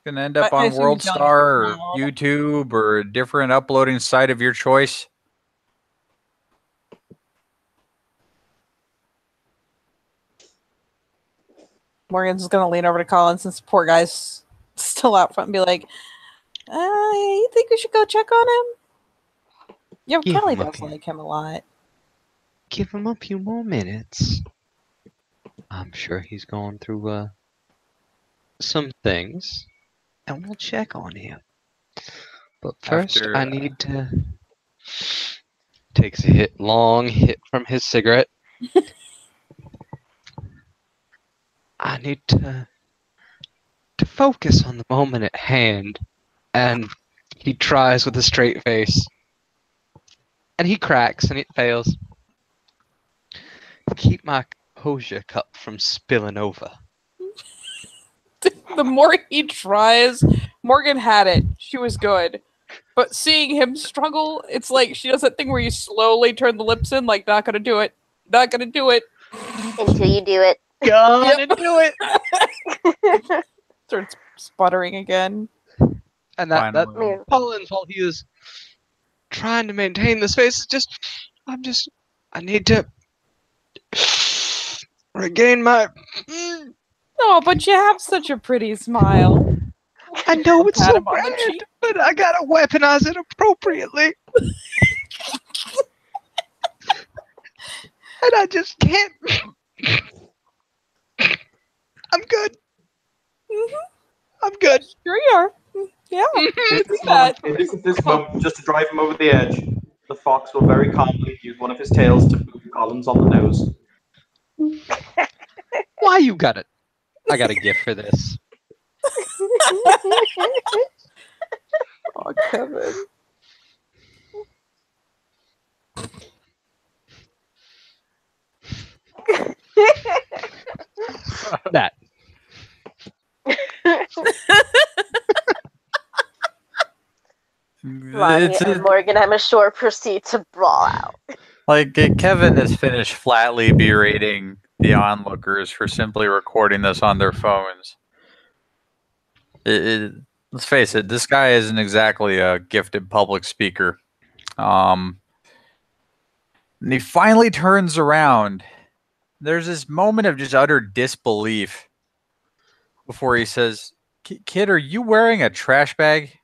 Gonna end up I on assume he's WorldStar done or it now. YouTube or a different uploading site of your choice. Morgan's gonna lean over to Collins since the poor guy's still out front and be like, you think we should go check on him? Yeah, Yeah, Kelly I'm does looking. like him a lot. Give him a few more minutes. I'm sure he's going through some things, and we'll check on him. But first, After, I need to takes a long hit from his cigarette. I need to focus on the moment at hand, and he tries with a straight face, and he cracks, and it fails. Keep my composure cup from spilling over. The more he tries, Morgan had it. She was good. But seeing him struggle, it's like she does that thing where you slowly turn the lips in, like, not gonna do it. Not gonna do it. Until you do it. Gonna do it! Starts sputtering again. And that Finally. Yeah. Collins, while he is trying to maintain this face, is just, I need to regain my. Oh, but you have such a pretty smile. I know it's Pat so him on the bad, cheek. but I gotta weaponize it appropriately. And I just can't. I'm good. I'm good. Sure you are. Yeah. At this moment, just to drive him over the edge, the fox will very calmly use one of his tails to boot Collins on the nose. Why you got it? I got a gift for this. Oh, Kevin. That. Lonnie It's and Morgan, I'm sure, proceed to brawl out. like Kevin has finished flatly berating the onlookers for simply recording this on their phones. Let's face it, this guy isn't exactly a gifted public speaker. And he finally turns around. There's this moment of just utter disbelief before he says, "Kid, are you wearing a trash bag?"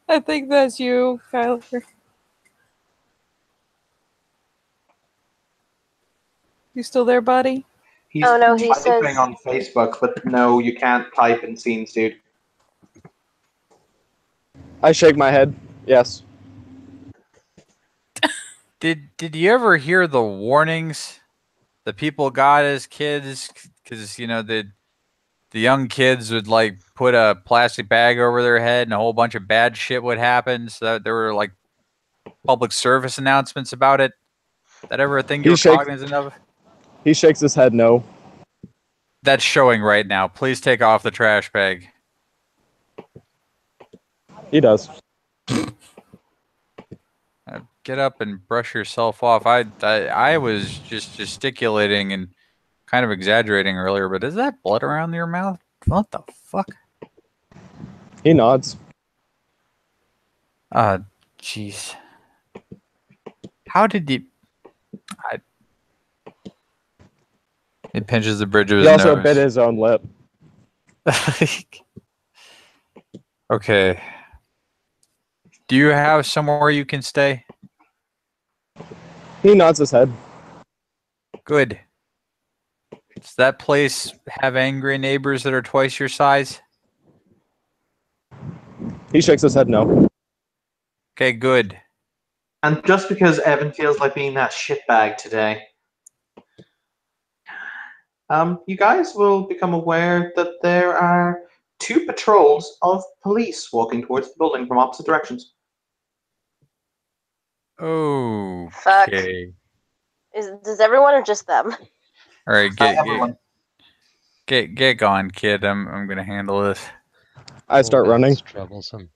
I think that's you, Kyler. You still there, buddy? He's Oh, no, he typing says- on Facebook, but no, you can't type in scenes, dude. I shake my head. Yes. Did you ever hear the warnings that people got as kids? Because the young kids would like put a plastic bag over their head and a whole bunch of bad shit would happen. So that there were like public service announcements about it. That ever a thing you were cognizant of? He shakes his head no. That's showing right now. Please take off the trash bag. He does. Get up and brush yourself off. I was just gesticulating and kind of exaggerating earlier, but is that blood around your mouth? What the fuck? He nods. Jeez. How did he... He pinches the bridge of his He also nose. bit his own lip. Okay. Do you have somewhere you can stay? He nods his head. Good. Does that place have angry neighbors that are twice your size? He shakes his head no. Okay, good. And just because Evan feels like being that shitbag today, you guys will become aware that there are 2 patrols of police walking towards the building from opposite directions. Oh. Fuck. Okay. Does everyone or just them? All right, Everyone. get going, kid. I'm gonna handle this. I start that's running. Troublesome.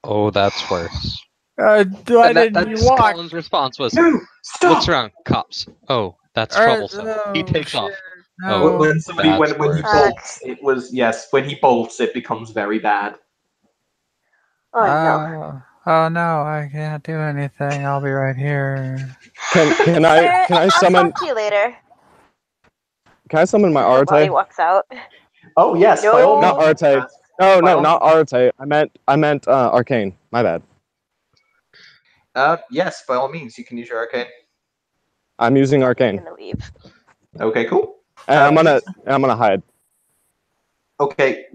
Oh, that's worse. Why didn't That's you walk? Colin's response was, No! Stop! "Looks around, cops." Oh, that's troublesome. He takes off. No. When somebody That's when he worse. bolts, it was yes. When he bolts, it becomes very bad. Oh, no. Oh no, I can't do anything. I'll be right here. Can I I'll summon talk to you later. my Body Arte? walks out. Oh yes, by all No. means. Not Arte. No, By all not Arte. I meant Arcane. My bad. Yes, by all means, you can use your arcane. I'm using I'm Arcane. gonna leave. Okay, cool. And I'm gonna hide. Okay,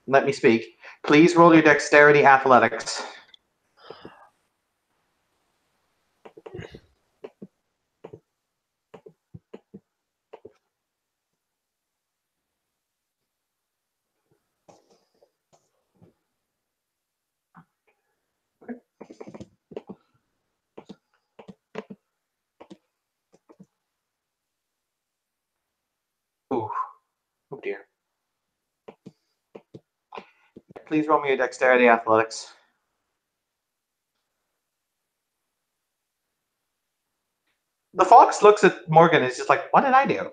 let me speak. Please roll your dexterity athletics. Ooh. Oh dear. Please roll me your dexterity athletics. The fox looks at Morgan and is just like, what did I do?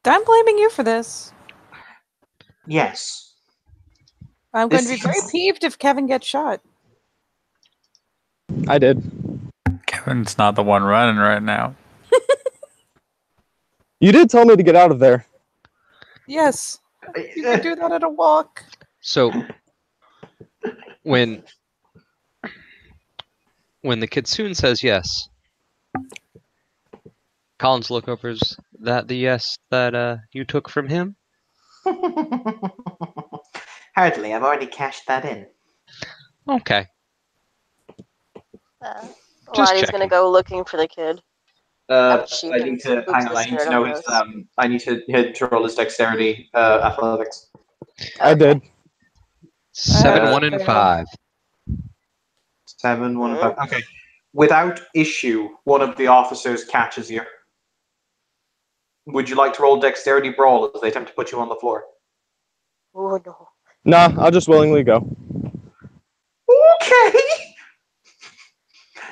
I'm blaming you for this. Yes. I'm going to This be very seems- peeved if Kevin gets shot. I did. Kevin's not the one running right now. You did tell me to get out of there. Yes, you can do that at a walk. So, when the kitsune says yes, Colin's look over, is that the yes that you took from him? Hardly. I've already cashed that in. Okay. Lonnie's checking. gonna go looking for the kid. I She need to can hang on. I need to know his. I need to roll his dexterity athletics. I did. 7, Uh, 1, and 5. 7, 1, 5. Okay. Without issue, one of the officers catches you. Would you like to roll dexterity brawl as they attempt to put you on the floor? Oh no. Nah, I'll just willingly go. Okay.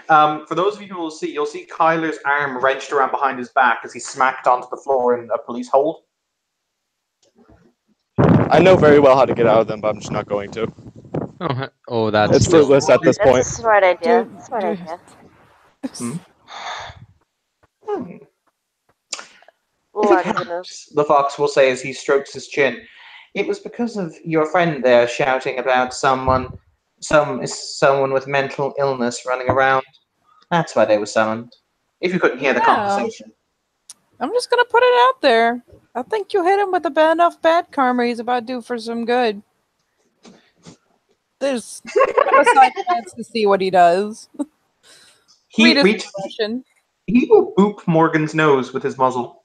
For those of you who will see, you'll see Kyler's arm wrenched around behind his back as he's smacked onto the floor in a police hold. I know very well how to get out of them, but I'm just not going to. Oh, that's It's still fruitless at this That's point. a smart idea. Dude, Smart dude. idea. Hmm. Move on, Zeno. Perhaps, the fox will say as he strokes his chin, it was because of your friend there shouting about someone with mental illness running around. That's why they were summoned. If you couldn't hear the Yeah. conversation. I'm just gonna put it out there. I think you hit him with enough bad karma. He's about due for some good. There's a side chance to see what he does. Read his expression. He will boop Morgan's nose with his muzzle.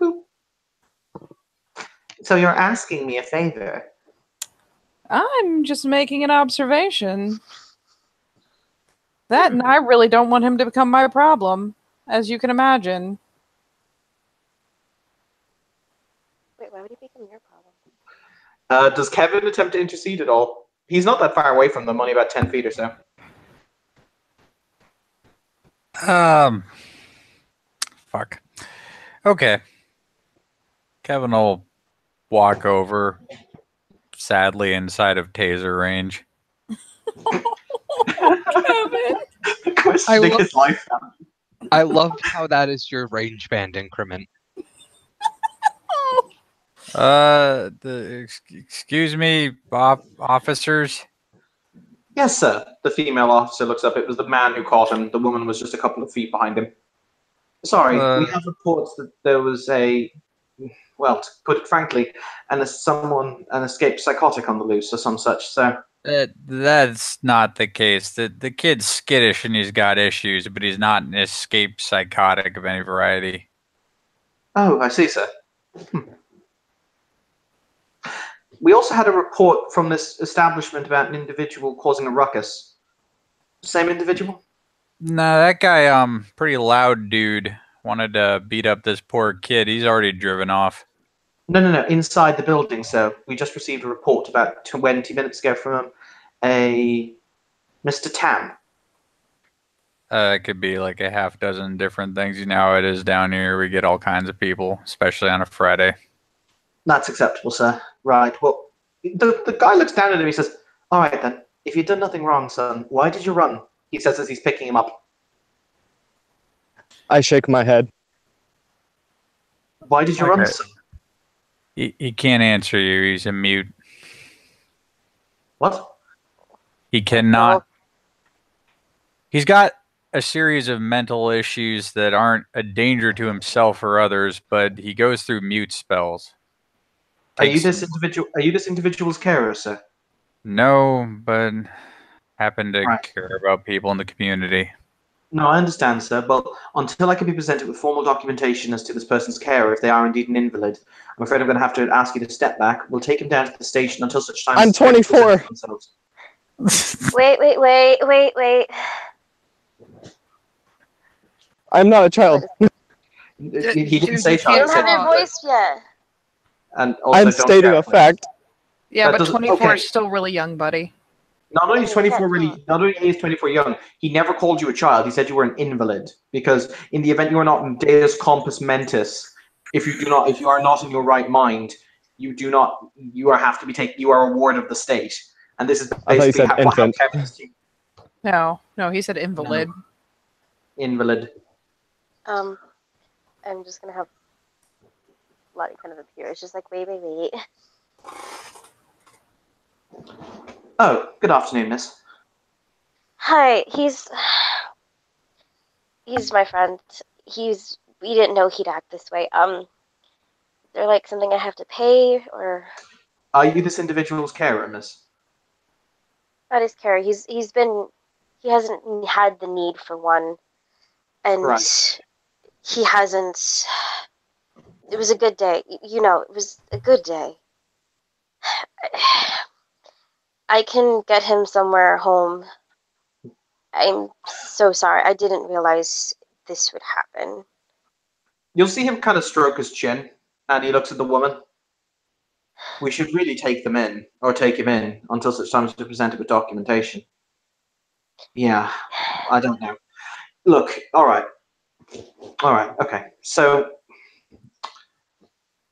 Boop. So you're asking me a favor? I'm just making an observation. That and I really don't want him to become my problem, as you can imagine. Wait, why would he become your problem? Does Kevin attempt to intercede at all? He's not that far away from them, only about 10 feet or so. Fuck. Okay. Kevin will walk over, sadly inside of taser range. Kevin. Questioning his life. I love how that is your range band increment. Excuse me, officers. Yes, sir. The female officer looks up. It was the man who caught him. The woman was just a couple of feet behind him. Sorry, we have reports that there was well, to put it frankly, an escaped psychotic on the loose or some such, so. That's not the case. The kid's skittish and he's got issues, but he's not an escaped psychotic of any variety. Oh, I see, sir. We also had a report from this establishment about an individual causing a ruckus. Same individual? Nah, that guy, pretty loud dude, wanted to beat up this poor kid. He's already driven off. No. Inside the building, sir. We just received a report about 20 minutes ago from a Mr. Tam. It could be like a half dozen different things. You know how it is down here. We get all kinds of people, especially on a Friday. That's acceptable, sir. Right. Well, the guy looks down at him. He says, all right, then. If you've done nothing wrong, son, why did you run? He says as he's picking him up. I shake my head. Why did you run, Okay. son? He can't answer you. He's a mute. What? He cannot. He's got a series of mental issues that aren't a danger to himself or others, but he goes through mute spells. Are you this individual's carer, sir? No, but happen to Right. care about people in the community. No, I understand, sir, but until I can be presented with formal documentation as to this person's carer, if they are indeed an invalid, I'm afraid I'm going to have to ask you to step back. We'll take him down to the station until such time. I'm as they present 24. themselves. Wait. I'm not a child. He didn't say You child. don't he have said- your voice yet. And also I'm don't stating a shout. fact. Yeah, That but doesn't- 24 okay. is still really young, buddy. Not only is Yeah, 24 yeah. not only is 24 young, he never called you a child. He said you were an invalid because in the event you are not in Deus Compus Mentis, if you are not in your right mind, you are a ward of the state. And this is I thought you basically said how infant. Kevin's team No, he said invalid. invalid. I'm just gonna have Lottie kind of appear. It's just like, wait. Oh, good afternoon, miss. Hi, he's my friend. We didn't know he'd act this way. There like something I have to pay or Are you this individual's carer, miss? not his care. He hasn't had the need for one, and Right. he hasn't. It was a good day. It was a good day. I can get him somewhere home. I'm so sorry. I didn't realize this would happen. You'll see him kind of stroke his chin, and he looks at the woman. We should really take them in, or take him in, until such time as they're presented with documentation. Yeah, I don't know. Look, all right, okay. So,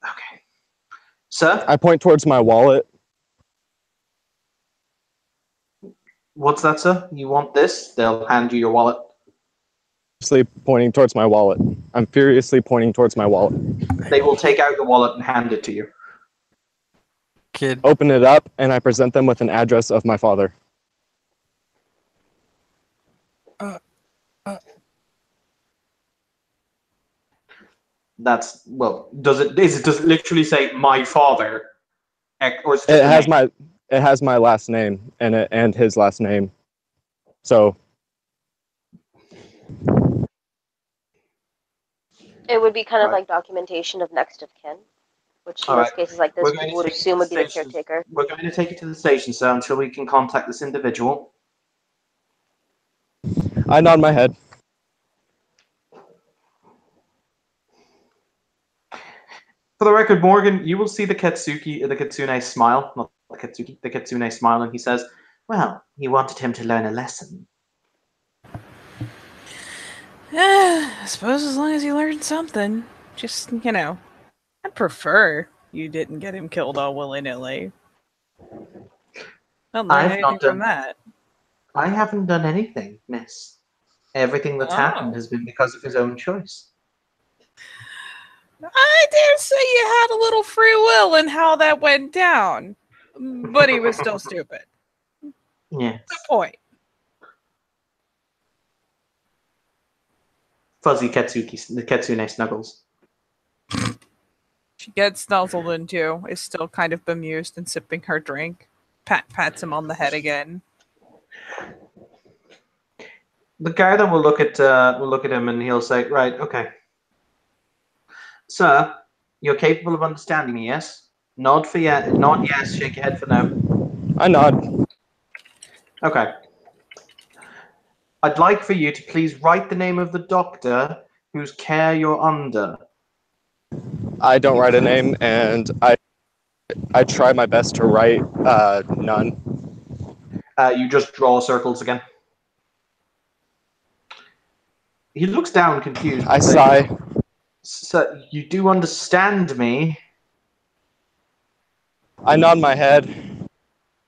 okay, sir, I point towards my wallet. what's that, sir? You want this? They'll hand you your wallet. Pointing towards my wallet. I'm furiously pointing towards my wallet. They will take out the wallet and hand it to you. Kid. Open it up, and I present them with an address of my father. That's well. Does it literally say my father? Or is it just It a has name? my last name and his last name. So It would be kind of Right. like documentation of next of kin, which in All most right. cases like this We're going people would to take it to assume the would be the station. caretaker. We're going to take it to the station, sir, until we can contact this individual. I nod my head. For the record, Morgan, you will see the Kitsune smile, not the Kitsuki, the Kitsune smile, and he says, "Well, you wanted him to learn a lesson." I suppose as long as he learned something. Just, I'd prefer you didn't get him killed all willy-nilly. Don't learn I've anything not from done- that. I haven't done anything, miss. Everything that's happened has been because of his own choice. I dare say you had a little free will in how that went down. But he was still stupid. Yes. Good point. Fuzzy the Kitsune snuggles. She gets nuzzled into, is still kind of bemused and sipping her drink. Pats him on the head again. The guy then will look at him and he'll say, "Right, okay, sir, you're capable of understanding me, yes? Nod for yes, nod yes, shake your head for no. I nod. Okay. I'd like for you to please write the name of the doctor whose care you're under." I don't write a name, and I try my best to write none. You just draw circles again. He looks down, confused. I sigh. "So you do understand me?" I nod my head,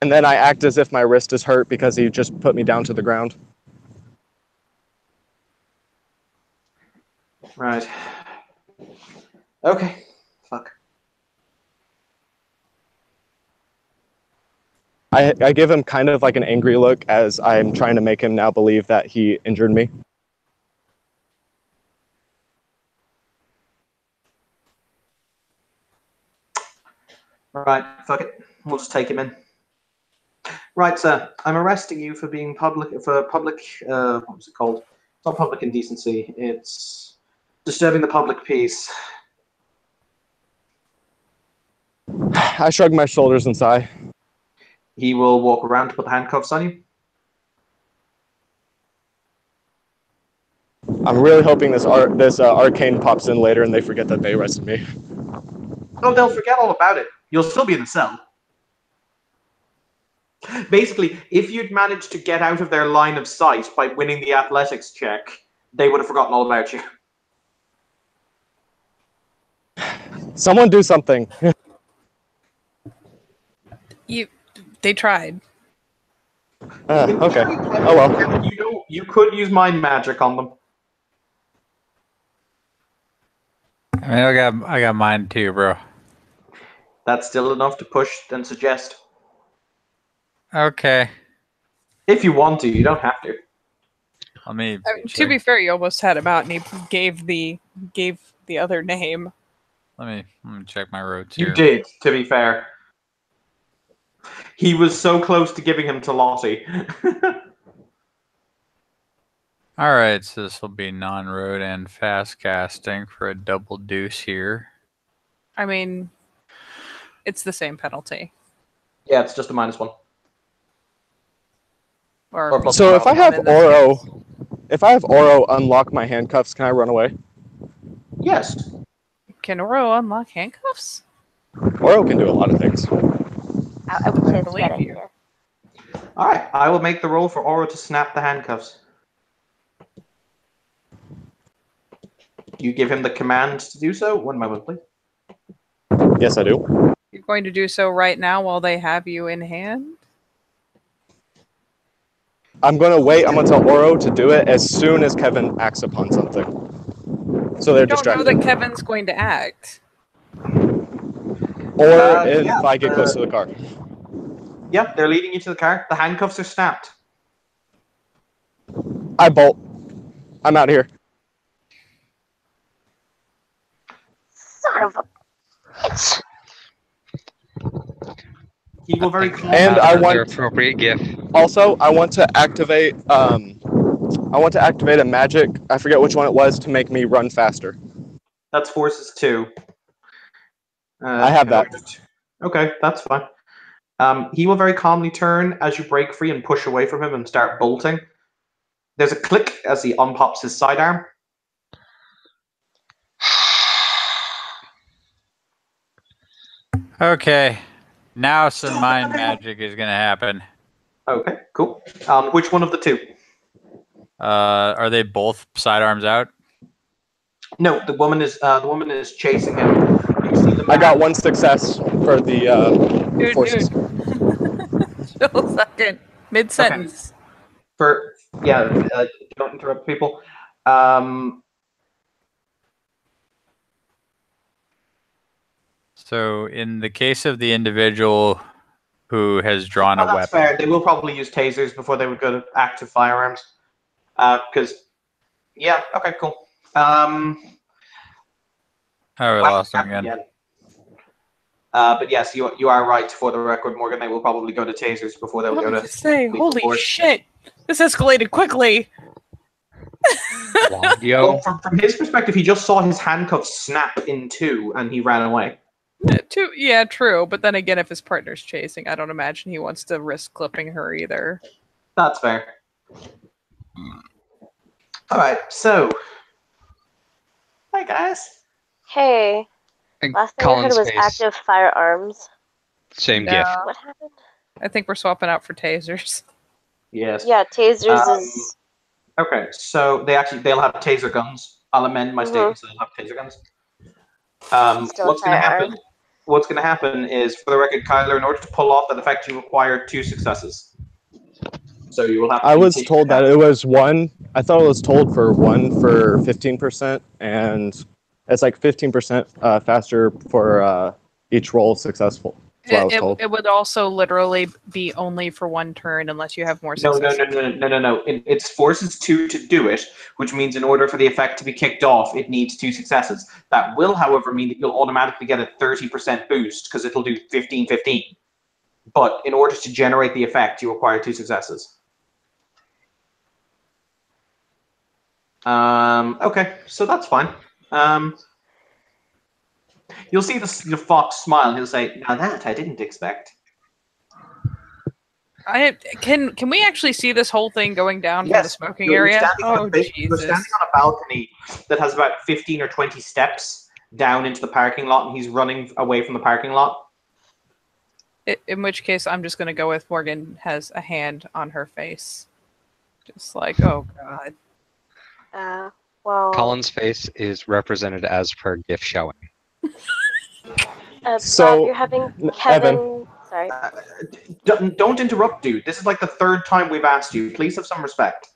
and then I act as if my wrist is hurt because he just put me down to the ground. Right. Okay. Fuck. I give him kind of like an angry look as I'm trying to make him now believe that he injured me. Right, fuck it. We'll just take him in. Right, sir. I'm arresting you for being public. What was it called? It's not public indecency. It's disturbing the public peace. I shrug my shoulders and sigh. He will walk around to put the handcuffs on you. I'm really hoping this arcane pops in later and they forget that they arrested me. Oh, they'll forget all about it. You'll still be in the cell. Basically, if you'd managed to get out of their line of sight by winning the athletics check, they would have forgotten all about you. Someone do something. They tried. Okay. Oh well. You could use mind magic on them. I mean, I got mine too, bro. That's still enough to push and suggest. Okay. If you want to, you don't have to. Let me. I mean, to be fair, you almost had him out, and he gave the other name. Let me check my roads You here. did, to be fair. He was so close to giving him to Lottie. All right, so this will be non-road and fast casting for a double deuce here. I mean, it's the same penalty. Yeah, it's just a -1. Or plus So one. if I have in this Oro unlock my handcuffs, can I run away? Yes. Can Oro unlock handcuffs? Oro can do a lot of things. I would say it's a believe bad you. idea. All right, I will make the roll for Oro to snap the handcuffs. You give him the command to do so. 1 moment, please. Yes, I do. You're going to do so right now while they have you in hand? I'm going to wait. I'm going to tell Oro to do it as soon as Kevin acts upon something. So they're I don't know distracted. that Kevin's going to act. Or if yeah, I get close to the car. Yep, they're leading you to the car. The handcuffs are snapped. I bolt. I'm out of here. Son of a bitch. He will very calmly. And I Another want- appropriate GIF. Also, I want to activate a magic. I forget which one it was to make me run faster. That's forces 2. I have that. Okay, that's fine. He will very calmly turn as you break free and push away from him and start bolting. There's a click as he unpops his sidearm. Okay. Now some mind magic is going to happen. Okay, cool. Which one of the two? Are they both sidearms out? No, the woman is chasing him. You see the I got one success for the Dude, forces. Chill a second. Mid-sentence. Don't interrupt people. So in the case of the individual who has drawn a That's weapon. fair. They will probably use tasers before they would go to active firearms. Okay, cool. Oh, we lost him again. But yes, you are right. For the record, Morgan, they will probably go to tasers before they'll go to. Say, lethal holy force. shit! This escalated quickly. Yo, Well, from his perspective, he just saw his handcuffs snap in two, and he ran away. Yeah, true. But then again, if his partner's chasing, I don't imagine he wants to risk clipping her either. That's fair. All right, so. Hi guys. Hey, last thing I heard Colin's was face. active firearms. Same No. GIF. What happened? I think we're swapping out for tasers. Yes. Yeah, tasers Um, is. Okay, so they'll have taser guns. I'll amend my statement so they'll have taser guns. Still a What's going to firearm. happen? What's going to happen is, for the record, Kyler, in order to pull off that effect, you require 2 successes. So you will have. I was told that it was one. I thought it was told for 1 for 15%, and it's like 15% faster for each roll successful. That's what I was told. It would also literally be only for one turn unless you have more No. successes. It's forces 2 to do it, which means in order for the effect to be kicked off, it needs 2 successes. That will, however, mean that you'll automatically get a 30% boost because it'll do 15-15. But in order to generate the effect, you require 2 successes. Okay, so that's fine. You'll see the fox smile. He'll say, "Now that I didn't expect." Can we actually see this whole thing going down from the smoking You're area? standing on Oh, a You're Jesus. standing on a balcony that has about 15 or 20 steps down into the parking lot, and he's running away from the parking lot. In which case, I'm just going to go with Morgan has a hand on her face. Just like, oh, God. Well. Colin's face is represented as per GIF showing. So, Bob, you're having Kevin. Evan. Sorry. Don't interrupt, dude. This is like the 3rd time we've asked you. Please have some respect.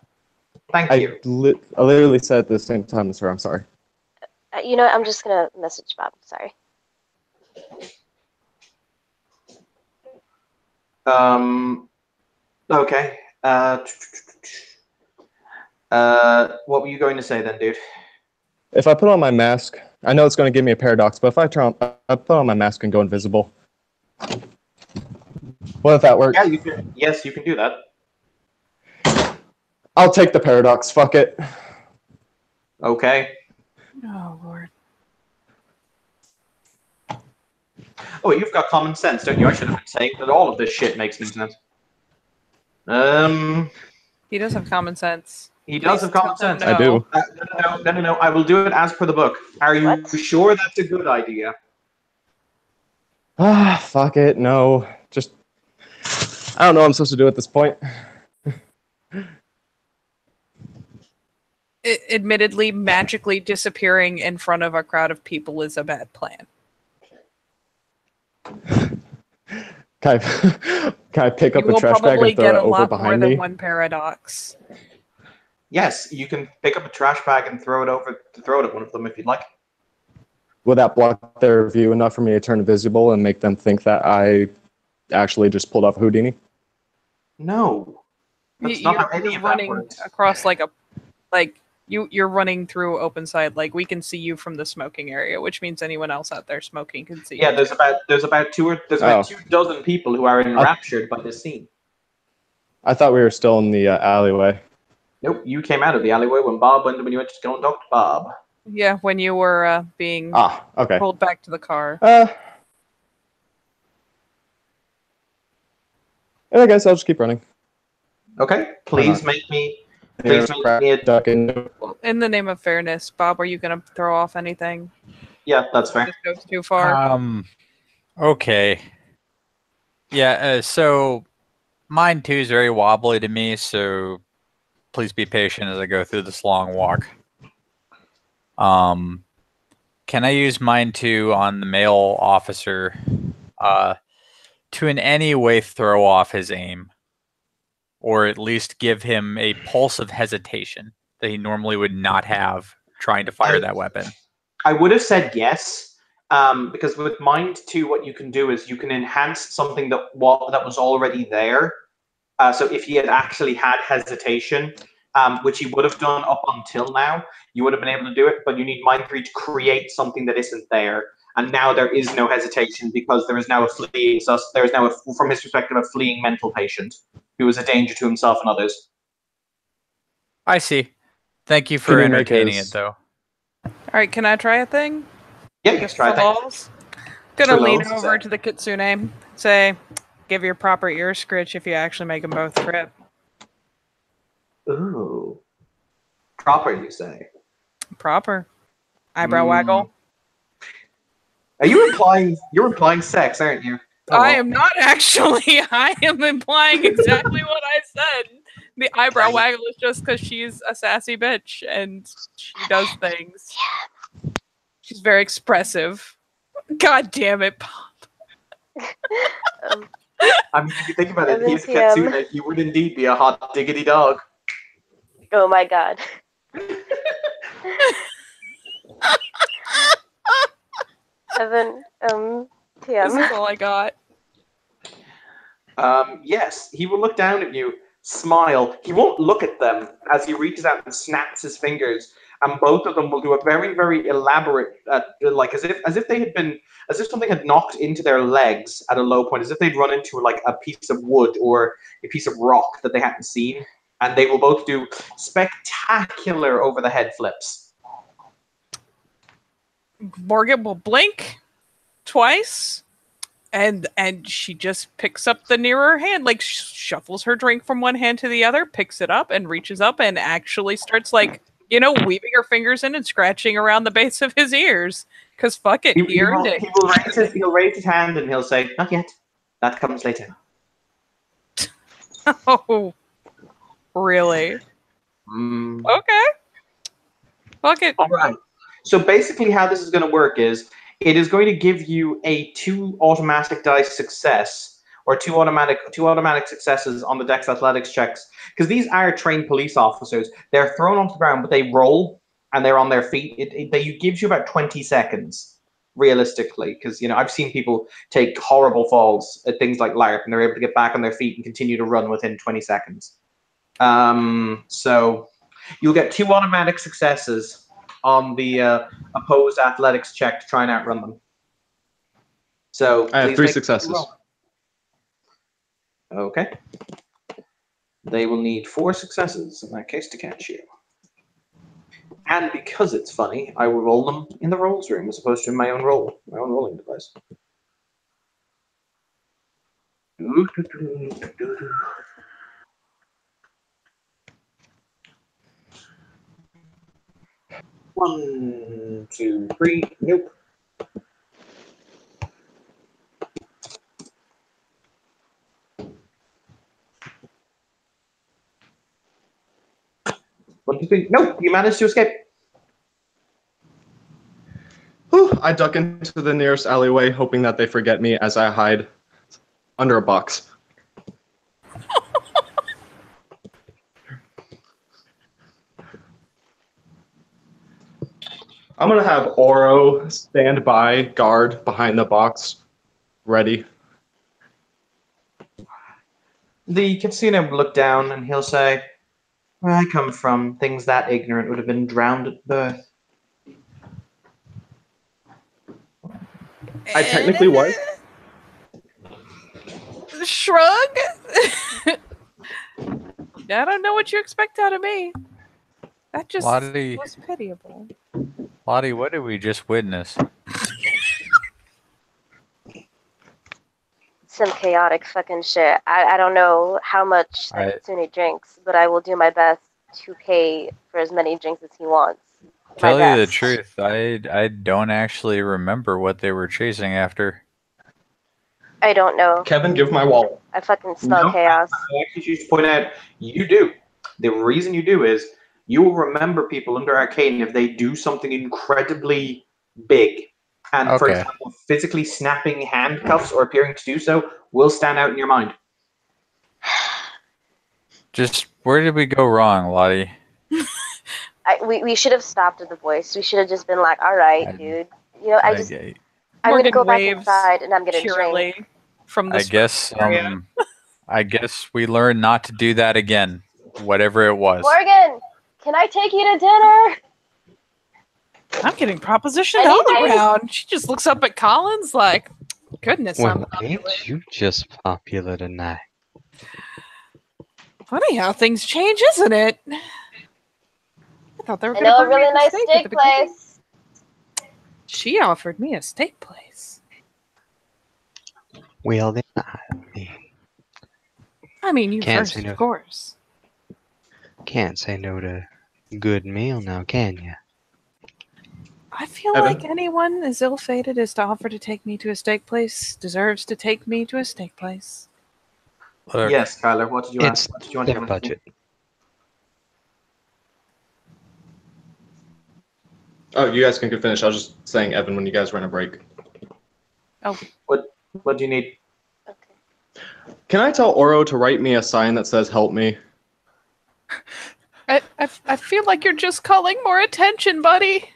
Thank you. I literally said at the same time as her. I'm sorry. You know what? I'm just gonna message Bob. Sorry. Okay. What were you going to say then, dude? If I put on my mask, I know it's going to give me a paradox, but if I put on my mask and go invisible, what if that works? Yeah, you can. Yes, you can do that. I'll take the paradox. Fuck it. Okay. Oh, Lord. Oh, you've got common sense, don't you? I should have been saying that all of this shit makes no sense. He does have common sense. He does have common tell him sense. I do. No. I will do it as per the book. Are you What? sure that's a good idea? Fuck it. No. Just, I don't know what I'm supposed to do at this point. Admittedly, magically disappearing in front of a crowd of people is a bad plan. Can I pick up You a will trash bag probably and throw get it a over lot more behind than me? one paradox. Yes, you can pick up a trash bag and throw it at one of them if you'd like. Will that block their view enough for me to turn invisible and make them think that I actually just pulled off Houdini? No. That's not how any You're of that running works. across you're running through open side. Like we can see you from the smoking area, which means anyone else out there smoking can see Yeah, you. there's about 2 dozen people who are enraptured by this scene. I thought we were still in the alleyway. Nope, you came out of the alleyway when you went to go and talk to Bob. Yeah, when you were being Okay. pulled back to the car. I guess I'll just keep running. Okay, please make me Duck in. In the name of fairness, Bob, are you going to throw off anything? Yeah, that's fair. This goes too far. Okay. Yeah, so mine too is very wobbly to me, so please be patient as I go through this long walk. Can I use mine too on the male officer to in any way throw off his aim? Or at least give him a pulse of hesitation that he normally would not have trying to fire that weapon? I would have said yes, because with Mind 2, what you can do is you can enhance something that was already there. So if he had actually had hesitation, which he would have done up until now, you would have been able to do it, but you need Mind 3 to create something that isn't there. And now there is no hesitation because there is now from his perspective, a fleeing mental patient who is a danger to himself and others. I see. Thank you for entertaining it, though. All right, can I try a thing? Yeah, you can try a thing. Gonna lean over to the Kitsune, say, give your proper ear scritch if you actually make them both trip. Ooh. Proper, you say? Proper. Eyebrow waggle. Are you implying sex, aren't you? Oh, I am not actually. I am implying exactly what I said. The eyebrow waggle is just because she's a sassy bitch and she does things. She's very expressive. God damn it, Pop. I mean, if you think about it, he's Kitsune. He would indeed be a hot diggity dog. Oh my god. Evan, TM. This is all I got. Yes, he will look down at you, smile. He won't look at them as he reaches out and snaps his fingers, and both of them will do a very, very elaborate, like as if something had knocked into their legs at a low point, as if they'd run into like a piece of wood or a piece of rock that they hadn't seen, and they will both do spectacular over the head flips. Morgan will blink twice, and she just picks up the nearer hand, like shuffles her drink from one hand to the other, picks it up, and reaches up and actually starts weaving her fingers in and scratching around the base of his ears. Because fuck it, he earned it. He'll raise his hand and he'll say, "Not yet. That comes later." Oh, really? Okay. Fuck it. All right. So basically how this is going to work is it is going to give you a 2 automatic dice success or two automatic successes on the Dex Athletics checks. Because these are trained police officers. They're thrown onto the ground, but they roll and they're on their feet. It gives you about 20 seconds, realistically. Because, I've seen people take horrible falls at things like LARP and they're able to get back on their feet and continue to run within 20 seconds. So you'll get 2 automatic successes on the opposed athletics check to try and outrun them. So I have 3 successes. Okay. They will need 4 successes in that case to catch you. And because it's funny, I will roll them in the rolls room as opposed to in my own rolling device. One, 2, 3. Nope. No, you managed to escape. Whew, I duck into the nearest alleyway, hoping that they forget me as I hide under a box. I'm gonna have Oro stand by, guard behind the box, ready. The Kitsune will look down and he'll say, "Where I come from, things that ignorant would have been drowned at birth." I technically was. Shrug. I don't know what you expect out of me. That just Lottie, was pitiable. Lottie, what did we just witness? Some chaotic fucking shit. I don't know how much Kitsune drinks, but I will do my best to pay for as many drinks as he wants. Tell My you the best. truth, I don't actually remember what they were chasing after. I don't know. Kevin, give my wallet. I fucking smell No, chaos. I actually choose to point out you do. The reason you do is you will remember people under Arcane if they do something incredibly big. And for Okay. example, physically snapping handcuffs or appearing to do so will stand out in your mind. Just where did we go wrong, Lottie? We should have stopped at the voice. We should have just been like, all right, dude. You know, I'm Morgan gonna go back waves inside and I'm gonna cheerily drink. from the I guess area. I guess we learned not to do that again. Whatever it was. Morgan, can I take you to dinner? I'm getting propositioned all Anything? around. She just looks up at Collins like, goodness, I'm Well, popular. ain't you just popular tonight? Funny how things change, isn't it? I thought they were I going to know a bring me really the nice steak at steak the beginning. place. She offered me a steak place. Well, then, I mean, you Can't first, say no. of course. can't say no to a good meal now, can you? I feel Evan? like anyone as ill-fated as to offer to take me to a steak place deserves to take me to a steak place. Look, Yes, Kyler, what did you It's ask? What did you want their to ask? budget. Oh, you guys can finish. I was just saying, Evan, when you guys were in a break. What do you need? Okay. Can I tell Oro to write me a sign that says "Help me"? I feel like you're just calling more attention, buddy.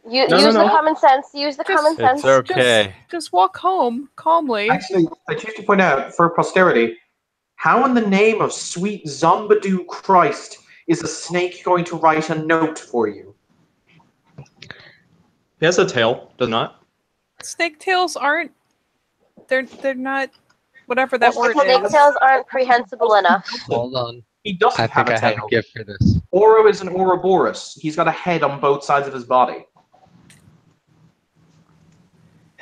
Use No. the common sense. Use the common sense. it's okay. Just walk home calmly. Actually, I choose to point out, for posterity, how in the name of sweet Zombadoo Christ is a snake going to write a note for you? He has a tail, does not? Snake tails aren't. They're not. Whatever that word Snake is. tails aren't prehensible enough. Hold on. He doesn't I have think a I have tail. a gift for this. Oro is an Ouroboros. He's got a head on both sides of his body.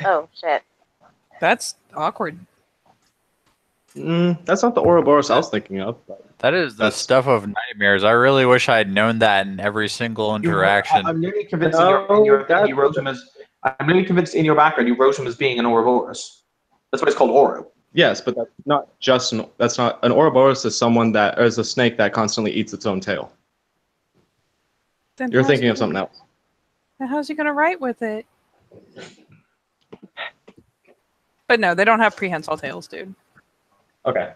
Oh shit. That's awkward. That's not the Ouroboros I was thinking of. That is the That's- stuff of nightmares. I really wish I had known that in every single interaction. I'm nearly convinced No, in your that's- you wrote him as. I'm nearly convinced in your background you wrote him as being an Ouroboros. That's what it's called, Oro. Yes, but that's not just that's not an Ouroboros is someone that is a snake that constantly eats its own tail. Then You're how's thinking he of something else. Then how's he gonna write with it? But no, they don't have prehensile tails, dude. Okay.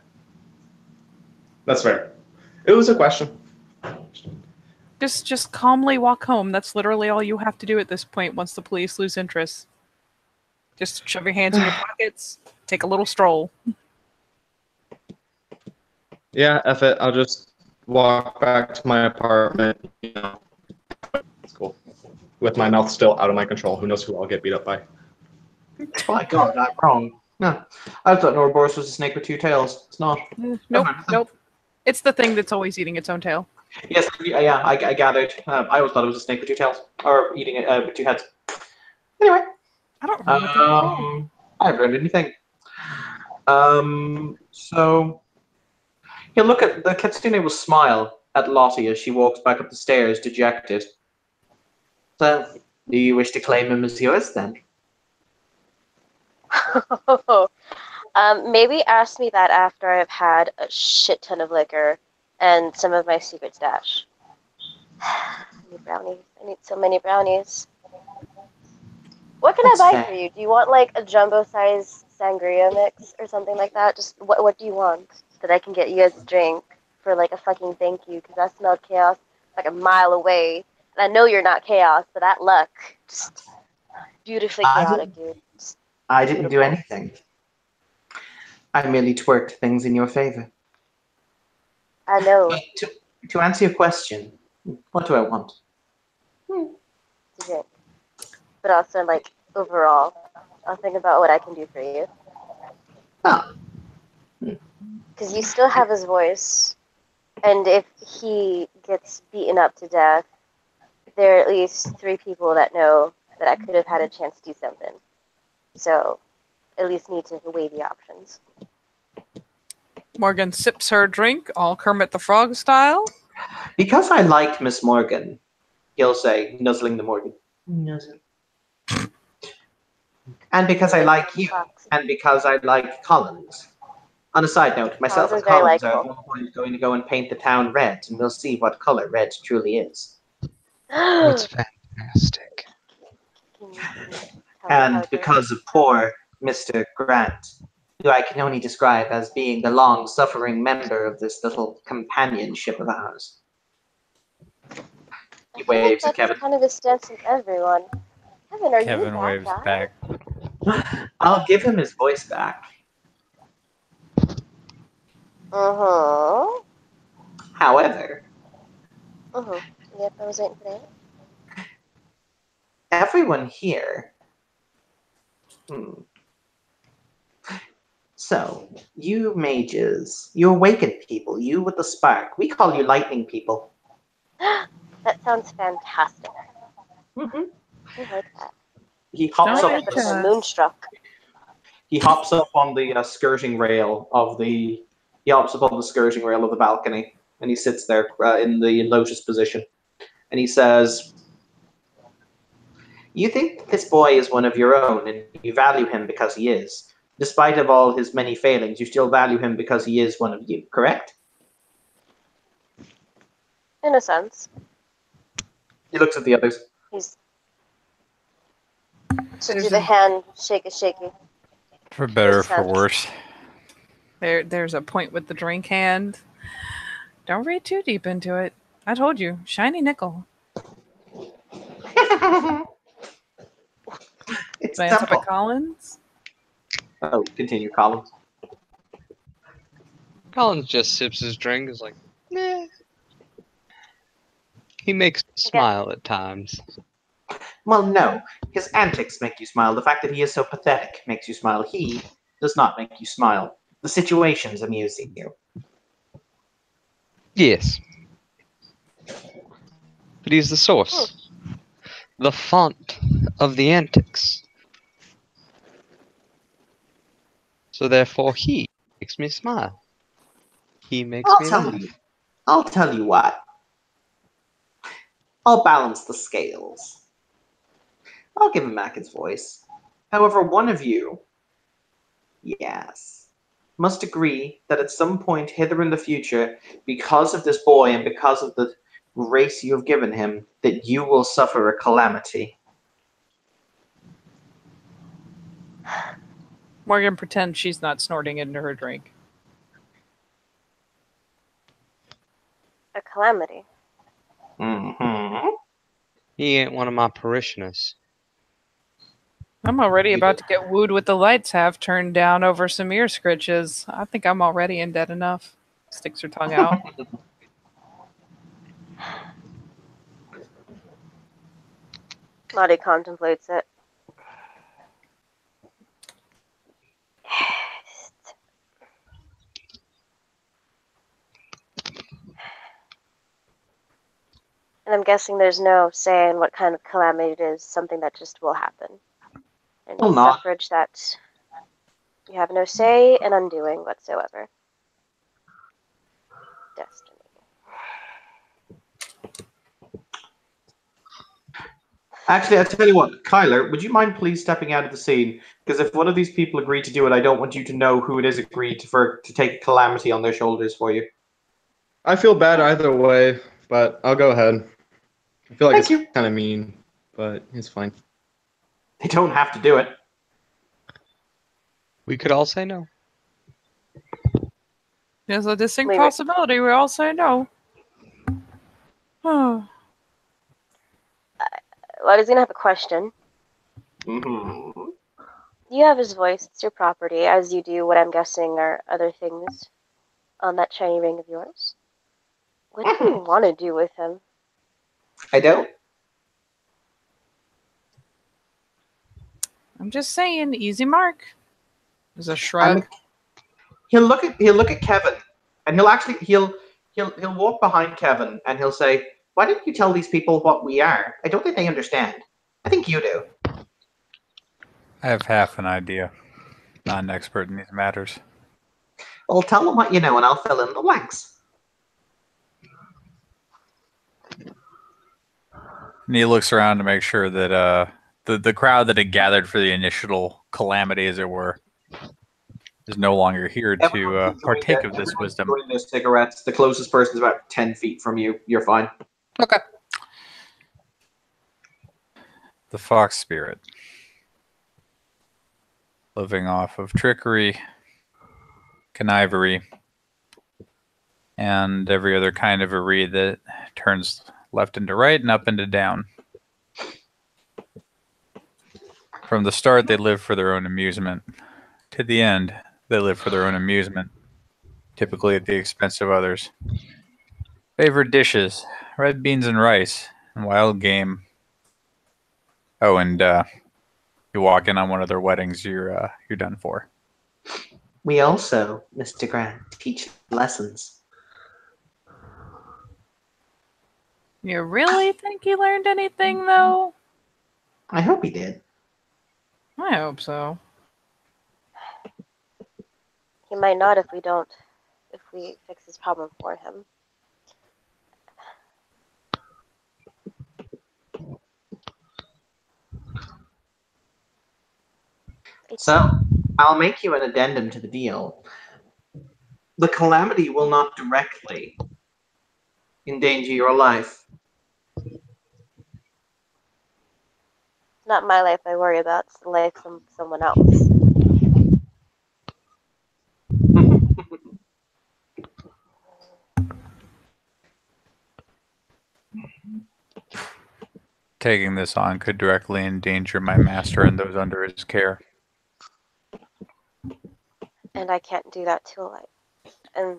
That's fair. It was a question. Just calmly walk home. That's literally all you have to do at this point once the police lose interest. Just shove your hands in your pockets, take a little stroll. Yeah, F it. I'll just walk back to my apartment. You know, it's cool. With my mouth still out of my control. Who knows who I'll get beat up by? Oh my god, I'm wrong. No. I thought an Ouroboros was a snake with two tails. It's not. Nope. It's the thing that's always eating its own tail. Yes, yeah, I gathered. I always thought it was a snake with two tails. Or eating it with two heads. Anyway. I don't remember that at all. I haven't learned anything. So you look at the Kitsune will smile at Lottie as she walks back up the stairs, dejected. So, do you wish to claim him as yours then? Maybe ask me that after I've had a shit ton of liquor and some of my secret stash. I need brownies. I need so many brownies. What can That's I buy fair. for you? Do you want like a jumbo-sized sangria mix or something like that? Just what do you want that I can get you as a drink for like a fucking thank you? Because I smell chaos like a mile away, and I know you're not chaos, but that luck just beautifully I chaotic, dude. Just I didn't do beautiful. anything. I merely twerked things in your favor. I know. But to answer your question, what do I want? To drink, but also like overall, I'll think about what I can do for you. Oh, Because you still have his voice, and if he gets beaten up to death, there are at least 3 people that know that I could have had a chance to do something. So, at least need to weigh the options. Morgan sips her drink, all Kermit the Frog style. because I liked Miss Morgan, he'll say, nuzzling the Morgan. Nuzzle. And because I like you, and because I like Collins. On a side note, myself Collins and is very Collins are at likable. one point going to go and paint the town red, and we'll see what color red truly is. Oh, it's fantastic. Can you tell me how And it goes? because of poor Mr. Grant, who I can only describe as being the long-suffering member of this little companionship of ours. He I feel like waves at that's Kevin. kind of a stance with everyone. Kevin, are you Kevin that waves guy? back. I'll give him his voice back. Uh-huh. However, Uh-huh. Yep, I was waiting for that. everyone here. So, you mages, you awakened people, you with the spark. We call you lightning people. That sounds fantastic. Mm-hmm. I like that. He hops Don't up. it But I'm moonstruck. He hops up on the skirting rail of the. He hops up on the skirting rail of the balcony, and he sits there in the lotus position, and he says, "You think this boy is one of your own, and you value him because he is. Despite of all his many failings, you still value him because he is one of you. Correct?" In a sense. He looks at the others. He's to do the hand shaky. For better or for Makes sense. worse. There's a point with the drink hand. Don't read too deep into it. I told you, shiny nickel. It's Glance up simple. at Collins. Oh, continue, Collins. Collins just sips his drink. Is like, nah. He makes me smile at times. Well, no. His antics make you smile. The fact that he is so pathetic makes you smile. He does not make you smile. The situation's amusing you. Yes. But he's the source. The font of the antics. So therefore he makes me smile. He makes me laugh. I'll tell you what. I'll balance the scales. I'll give him back his voice. However, one of you, yes, must agree that at some point hither in the future, because of this boy and because of the race you have given him, that you will suffer a calamity. Morgan pretends she's not snorting into her drink. A calamity. Mm-hmm. He ain't one of my parishioners. I'm already about to get wooed with the lights half turned down over some ear scritches. I think I'm already in debt enough. Sticks her tongue out. Lottie contemplates it. And I'm guessing there's no saying what kind of calamity it is, something that just will happen. And Will not. suffrage that you have no say in undoing whatsoever. Destiny. Actually, I'll tell you what, Kyler, would you mind please stepping out of the scene? Because if one of these people agreed to do it, I don't want you to know who it is agreed to take a calamity on their shoulders for you. I feel bad either way, but I'll go ahead. I feel like Thank you. it's kind of mean, but it's fine. They don't have to do it. We could all say no. There's a distinct Leave it. possibility we all say no. Oh. Lottie's gonna have a question. Mm-hmm. You have his voice. It's your property, as you do what I'm guessing are other things on that shiny ring of yours. What do you want to do with him? I don't. I'm just saying, easy mark. There's a shrug. He'll look at Kevin, and he'll walk behind Kevin, and he'll say, "Why didn't you tell these people what we are? I don't think they understand. I think you do." I have half an idea. Not an expert in these matters. Well, tell them what you know, and I'll fill in the blanks. And he looks around to make sure that the crowd that had gathered for the initial calamity, as it were, is no longer here to partake of this wisdom. Enjoying those cigarettes. The closest person is about 10 feet from you. You're fine. Okay. The fox spirit. Living off of trickery, connivery, and every other kind of a reed that turns left into right and up into down. From the start, they live for their own amusement. To the end, they live for their own amusement, typically at the expense of others. Favorite dishes: red beans and rice, and wild game. Oh, and you walk in on one of their weddings, you're done for. We also, Mr. Grant, teach lessons. You really think he learned anything, though? I hope he did. I hope so. He might not if we fix his problem for him. So, I'll make you an addendum to the deal. The calamity will not directly endanger your life. It's not my life I worry about. It's the life of someone else. Taking this on could directly endanger my master and those under his care. And I can't do that to a life. And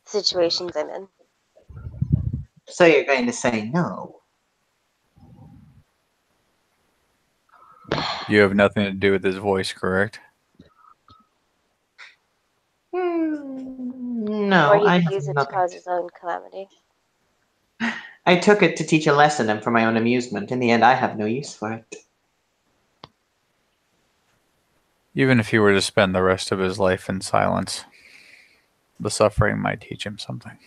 situations I'm in. So you're going to say no? You have nothing to do with his voice, correct? No, Or he I could have use it to nothing. cause his own calamity. I took it to teach a lesson and for my own amusement. In the end, I have no use for it. Even if he were to spend the rest of his life in silence, the suffering might teach him something.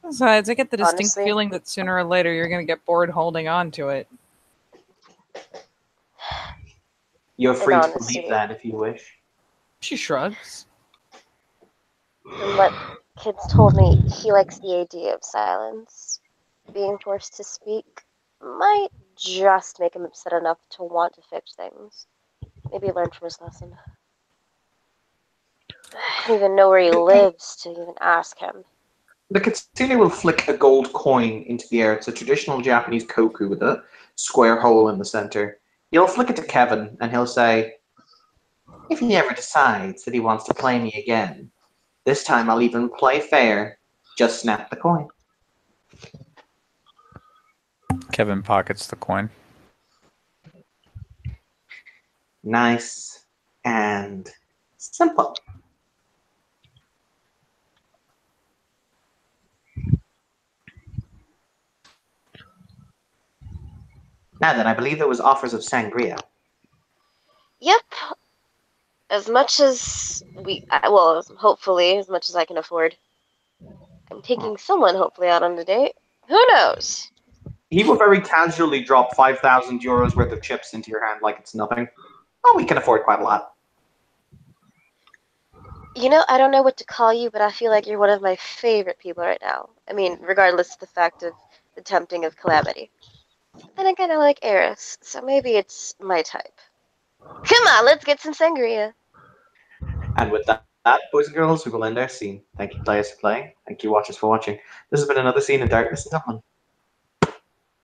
Besides, I get the distinct Honestly. feeling that sooner or later you're going to get bored holding on to it. You're free to honesty. believe that if you wish. She shrugs. From what kids told me, he likes the idea of silence. Being forced to speak might just make him upset enough to want to fix things. Maybe learn from his lesson. I don't even know where he lives to even ask him. The kitsune will flick a gold coin into the air. It's a traditional Japanese koku with a square hole in the center. He'll flick it to Kevin, and he'll say, "If he ever decides that he wants to play me again, this time I'll even play fair. Just snap the coin." Kevin pockets the coin. Nice and simple. Now then, I believe there was offers of sangria. Yep. As much as hopefully, as much as I can afford. I'm taking someone, hopefully, out on a date. Who knows? He will very casually drop 5,000 euros worth of chips into your hand like it's nothing. Oh, we can afford quite a lot. You know, I don't know what to call you, but I feel like you're one of my favorite people right now. I mean, regardless of the fact of the tempting of Calamity. Then again, I like Eris, so maybe it's my type. Come on, let's get some sangria. And with that, boys and girls, we will end our scene. Thank you, players, for playing. Thank you, watchers, for watching. This has been another scene in Darkness in Dublin.